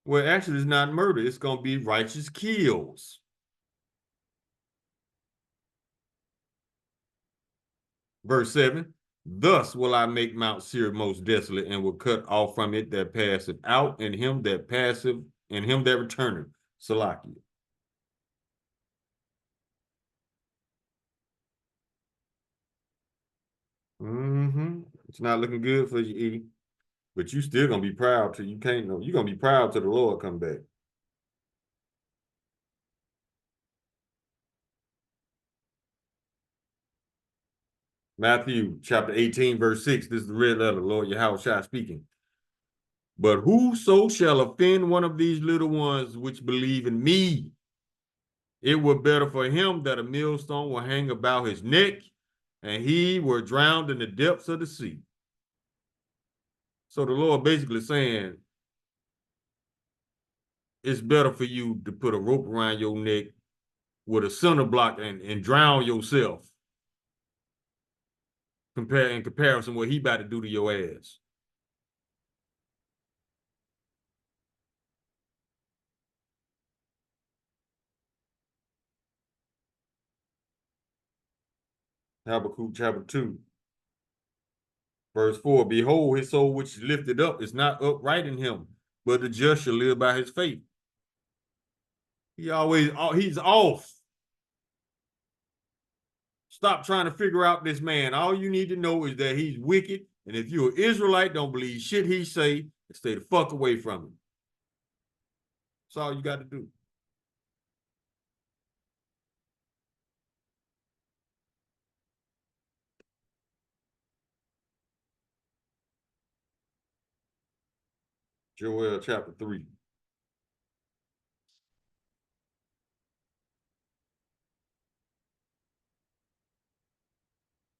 Well, actually, it's not murder. It's going to be righteous kills. Verse 7, thus will I make Mount Seir most desolate, and will cut off from it that passeth out, and him that passeth, and him that returneth. Salakia. It's not looking good for you, E. But you still gonna be proud till you can't know. You're gonna be proud till the Lord come back. Matthew chapter 18, verse 6. This is the red letter, Lord Yahweh speaking. But whoso shall offend one of these little ones which believe in me, it were better for him that a millstone will hang about his neck, and he were drowned in the depths of the sea. So the Lord basically saying, it's better for you to put a rope around your neck with a cinder block and drown yourself in comparison what he about to do to your ass. Habakkuk chapter 2, verse 4. Behold, his soul which is lifted up is not upright in him, but the just shall live by his faith. He's off. Stop trying to figure out this man. All you need to know is that he's wicked, and if you're an Israelite, don't believe shit he say, and stay the fuck away from him. That's all you got to do. Joel chapter 3.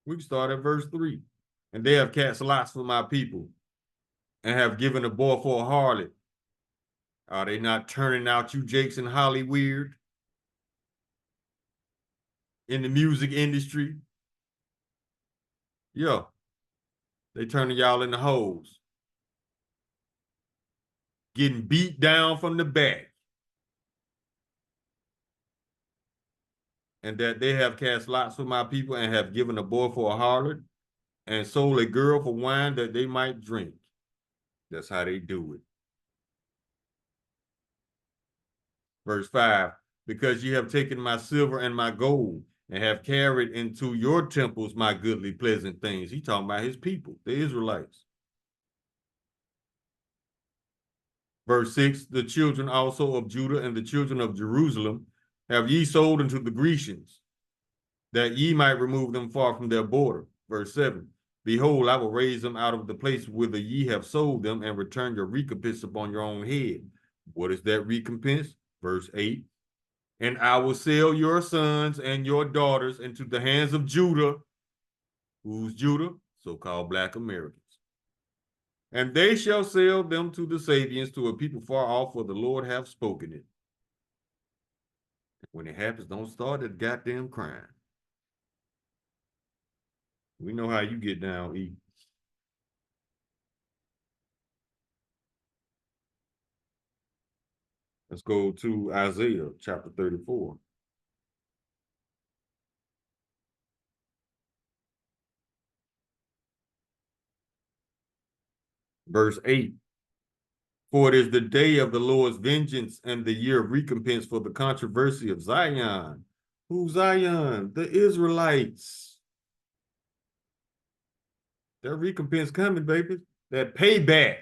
We can start at verse 3. And they have cast lots for my people, and have given a boy for a harlot. Are they not turning out you Jakes and Hollyweird in the music industry? Yeah. They turning y'all into hoes. Getting beat down from the back. And that they have cast lots for my people, and have given a boy for a harlot, and sold a girl for wine that they might drink. That's how they do it. Verse 5, because ye have taken my silver and my gold, and have carried into your temples my goodly pleasant things. He talking about his people, the Israelites. Verse 6, the children also of Judah and the children of Jerusalem have ye sold unto the Grecians, that ye might remove them far from their border. Verse 7, behold, I will raise them out of the place whither ye have sold them, and return your recompense upon your own head. What is that recompense? Verse 8, and I will sell your sons and your daughters into the hands of Judah. Who's Judah? So-called Black Americans. And they shall sell them to the Sabians, to a people far off, for the Lord hath spoken it. When it happens, don't start that goddamn crying. We know how you get down, E. Let's go to Isaiah chapter 34. Verse 8. For it is the day of the Lord's vengeance, and the year of recompense for the controversy of Zion. Who's Zion? The Israelites. That recompense coming, baby. That payback.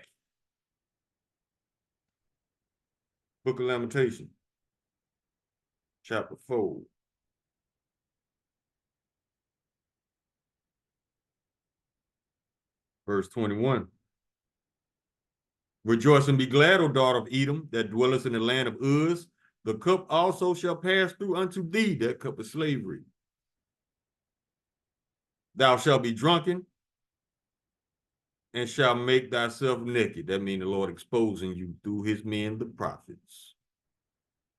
Book of Lamentation, chapter 4. Verse 21. Rejoice and be glad, O daughter of Edom, that dwellest in the land of Uz. The cup also shall pass through unto thee, that cup of slavery. Thou shalt be drunken, and shalt make thyself naked. That means the Lord exposing you through his men, the prophets.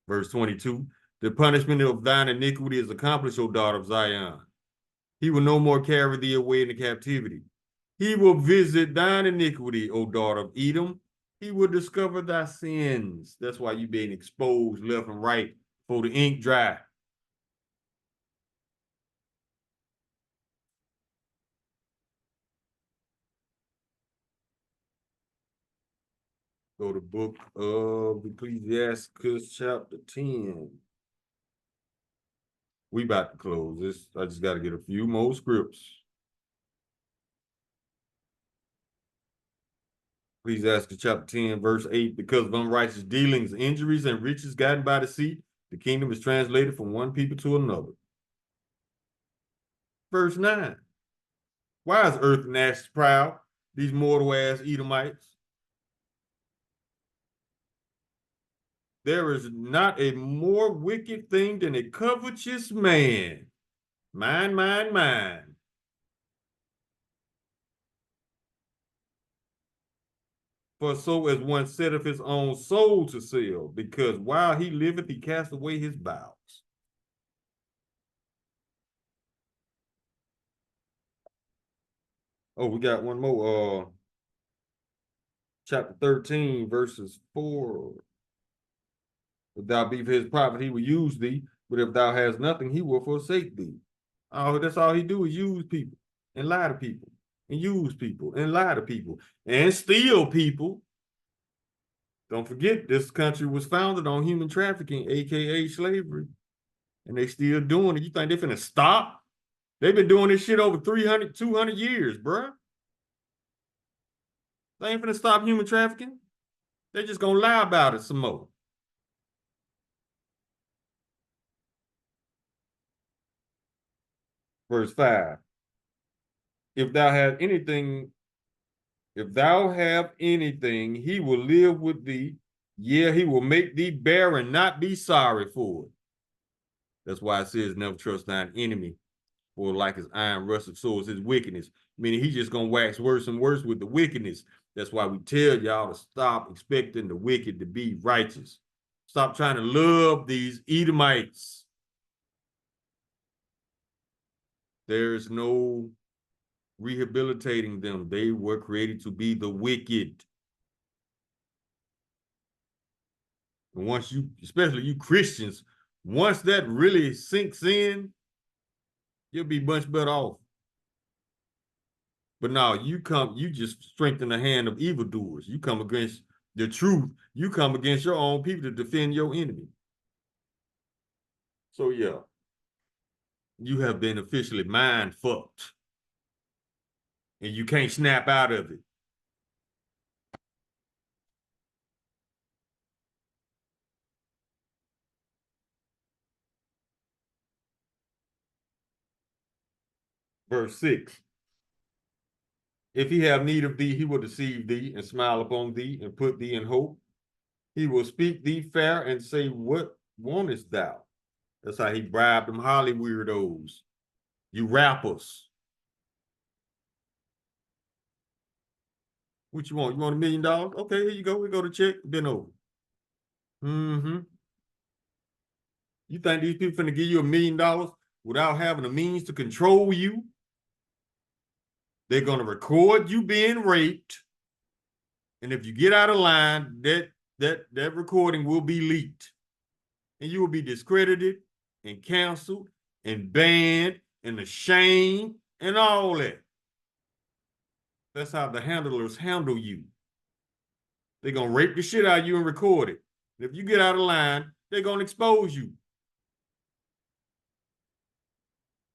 Verse 22. The punishment of thine iniquity is accomplished, O daughter of Zion. He will no more carry thee away into captivity. He will visit thine iniquity, O daughter of Edom. He will discover thy sins. That's why you being exposed left and right for the ink dry. Go to book of Ecclesiastes chapter 10. We about to close this. I just got to get a few more scripts. Ecclesiastes chapter 10, verse 8. Because of unrighteous dealings, injuries, and riches gotten by deceit, the kingdom is translated from one people to another. Verse 9. Why is earth and ashes proud, these mortal ass Edomites? There is not a more wicked thing than a covetous man. Mine, mine, mine. For so as one setteth his own soul to sell, because while he liveth, he cast away his bowels. Oh, we got one more. Chapter 13, verses 4. If thou be for his profit, he will use thee. But if thou hast nothing, he will forsake thee. Oh, that's all he do is use people and lie to people and use people and lie to people and steal people. Don't forget, this country was founded on human trafficking, aka slavery. And they still doing it. You think they're finna stop? They've been doing this shit over 300, 200 years, bruh. They ain't finna stop human trafficking. They're just gonna lie about it some more. Verse 5. If thou have anything, he will live with thee. Yeah, he will make thee bear and not be sorry for it. That's why it says never trust thine enemy, for like his iron rusted, so is his wickedness. Meaning he's just gonna wax worse and worse with the wickedness. That's why we tell y'all to stop expecting the wicked to be righteous. Stop trying to love these Edomites. There's no rehabilitating them. They were created to be the wicked. And once you, especially you Christians, once that really sinks in, you'll be much better off. But now you just strengthen the hand of evildoers. You come against the truth. You come against your own people to defend your enemy. So yeah, you have been officially mind fucked. And you can't snap out of it. Verse 6. If he have need of thee, he will deceive thee and smile upon thee and put thee in hope. He will speak thee fair and say, what wantest thou? That's how he bribed them Holly weirdos. You rappers. What you want? You want $1 million? Okay, here you go. We go to check. Been over. Mm-hmm. You think these people finna give you $1 million without having the means to control you? They're gonna record you being raped. And if you get out of line, that recording will be leaked. And you will be discredited and canceled and banned and ashamed and all that. That's how the handlers handle you. They're going to rape the shit out of you and record it. And if you get out of line, they're going to expose you.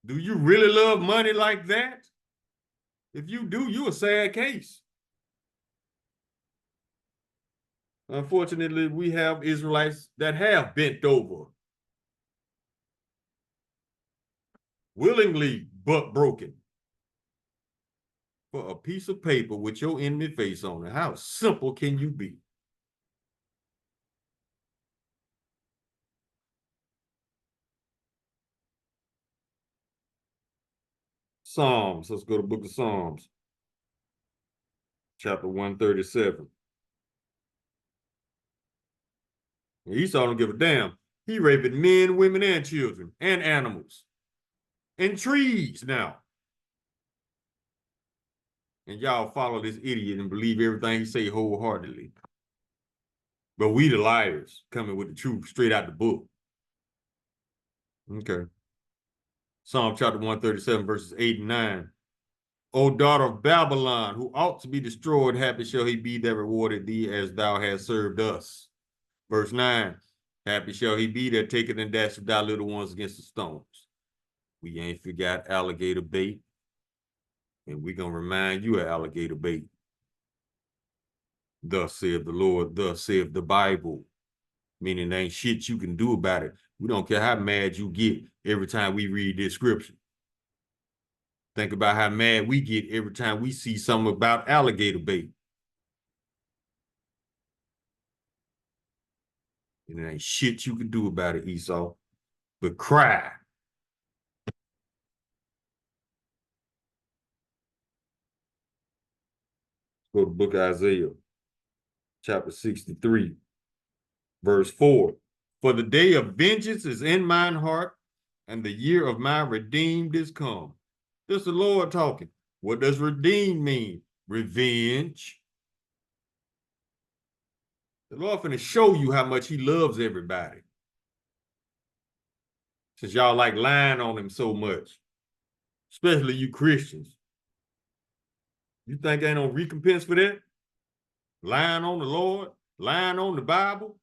Do you really love money like that? If you do, you're a sad case. Unfortunately, we have Israelites that have bent over. Willingly but broken. For a piece of paper with your enemy face on it. How simple can you be? Psalms. Let's go to the book of Psalms. Chapter 137. Esau don't give a damn. He raping men, women, and children, and animals. and trees now. And y'all follow this idiot and believe everything he say wholeheartedly. But we the liars coming with the truth straight out the book. Okay. Psalm chapter 137, verses 8 and 9. O daughter of Babylon, who ought to be destroyed, happy shall he be that rewarded thee as thou hast served us. Verse 9. Happy shall he be that taketh and dasheth thy little ones against the stones. We ain't forgot alligator bait. And we gonna remind you of alligator bait. Thus saith the Lord, thus saith the Bible. Meaning there ain't shit you can do about it. We don't care how mad you get every time we read this scripture. Think about how mad we get every time we see something about alligator bait. And there ain't shit you can do about it, Esau, but cry. Go to the book of Isaiah, chapter 63, verse 4. For the day of vengeance is in mine heart, and the year of my redeemed is come. This is the Lord talking. What does redeem mean? Revenge. The Lord finna show you how much he loves everybody. Since y'all like lying on him so much, especially you Christians. You think ain't no recompense for that? Lying on the Lord, lying on the Bible.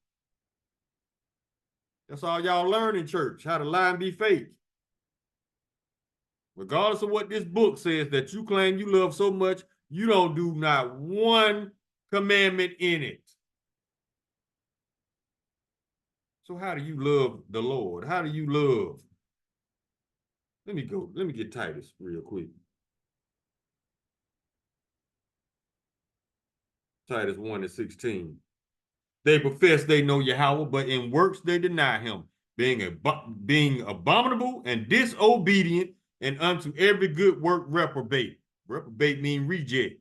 That's all y'all learn in church, how to lie and be fake. Regardless of what this book says that you claim you love so much, you don't do not one commandment in it. So how do you love the Lord? How do you love? Let me get Titus real quick. Titus 1 and 16. They profess they know Yahweh, but in works they deny him, being abominable and disobedient, and unto every good work reprobate. Reprobate mean reject.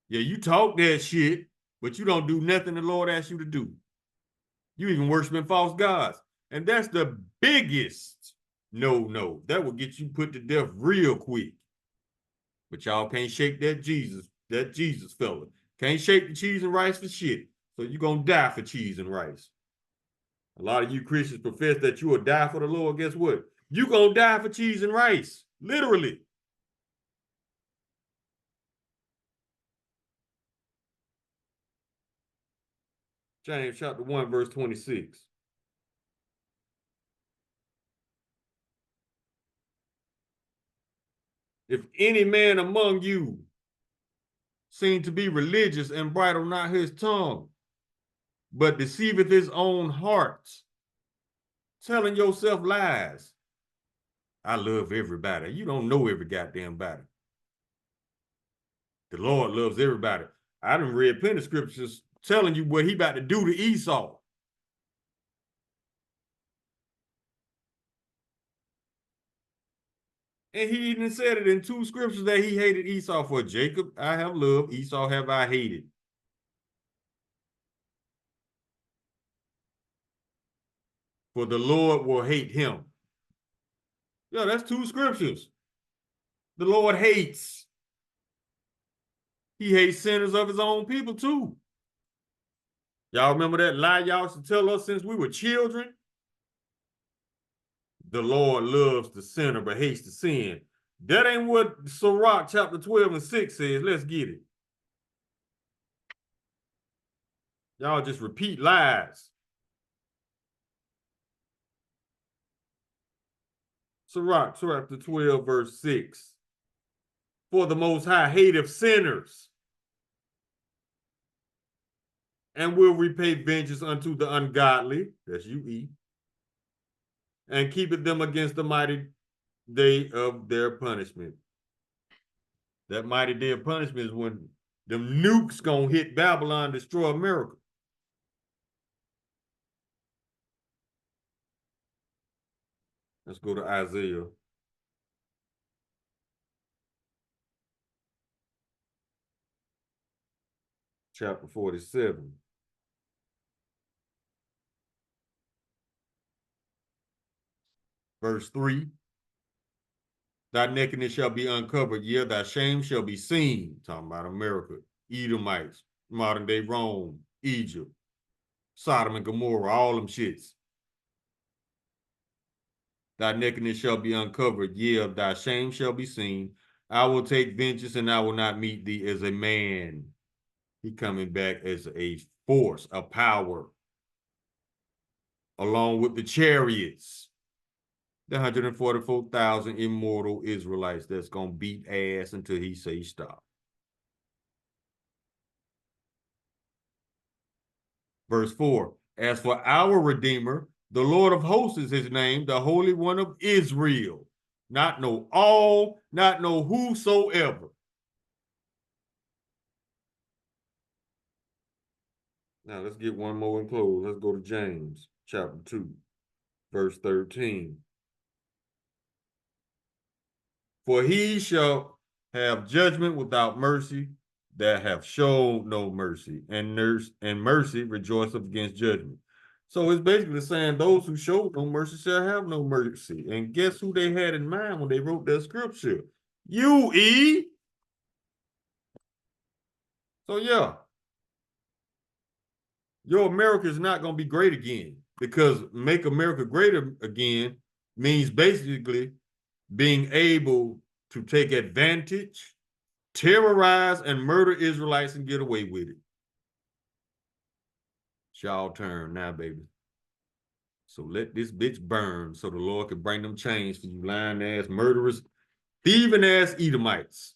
Yeah, you talk that shit, but you don't do nothing the Lord asks you to do. You even worshiping false gods. And that's the biggest no. That will get you put to death real quick. But y'all can't shake that Jesus fella. Can't shake the cheese and rice for shit. So you're going to die for cheese and rice. A lot of you Christians profess that you will die for the Lord. Guess what? You're going to die for cheese and rice. Literally. James chapter 1, verse 26. If any man among you seem to be religious and bridle not his tongue, but deceiveth his own heart, telling yourself lies. I love everybody. You don't know every goddamn body. The Lord loves everybody. I done read plenty of scriptures telling you what he about to do to Esau. And he even said it in 2 scriptures that he hated Esau for. Jacob I have loved, Esau have I hated. For the Lord will hate him. Yeah, that's 2 scriptures. The Lord hates. He hates sinners of his own people too. Y'all remember that lie y'all used to tell us since we were children? The Lord loves the sinner but hates the sin. That ain't what Sirach chapter 12 and 6 says. Let's get it. Y'all just repeat lies. Sirach chapter 12 verse 6. For the Most High hateth sinners, and will repay vengeance unto the ungodly, that's you eat, and keepeth them against the mighty day of their punishment. That mighty day of punishment is when them nukes gonna hit Babylon, destroy America. Let's go to Isaiah. Chapter 47. Verse 3. Thy nakedness shall be uncovered, yeah, thy shame shall be seen. Talking about America, Edomites, modern day Rome, Egypt, Sodom and Gomorrah, all them shits. Thy nakedness shall be uncovered, yeah, thy shame shall be seen. I will take vengeance and I will not meet thee as a man. He coming back as a force, a power, along with the chariots. The 144,000 immortal Israelites that's going to beat ass until he say stop. Verse 4, as for our Redeemer, the Lord of hosts is his name, the Holy One of Israel. Not no all, not no whosoever. Now let's get one more and close. Let's go to James chapter 2, verse 13. For he shall have judgment without mercy that have shown no mercy, and mercy rejoiceth against judgment. So it's basically saying those who showed no mercy shall have no mercy. And guess who they had in mind when they wrote that scripture? You, E. So yeah, your America is not going to be great again, because make America great again means basically being able to take advantage, terrorize, and murder Israelites and get away with it. It's y'all turn now, baby. So let this bitch burn so the Lord can bring them chains for you lying ass murderers, thieving ass Edomites.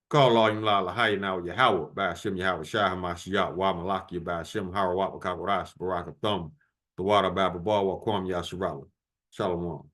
Call all you lala high now Yahweh by Hashem Yahweh Shah Hamashiach Wa Malakia by Hashem Harawat Wakakorash Baraka Thumb the water by Babawa Kwam Yasharala. Shalom.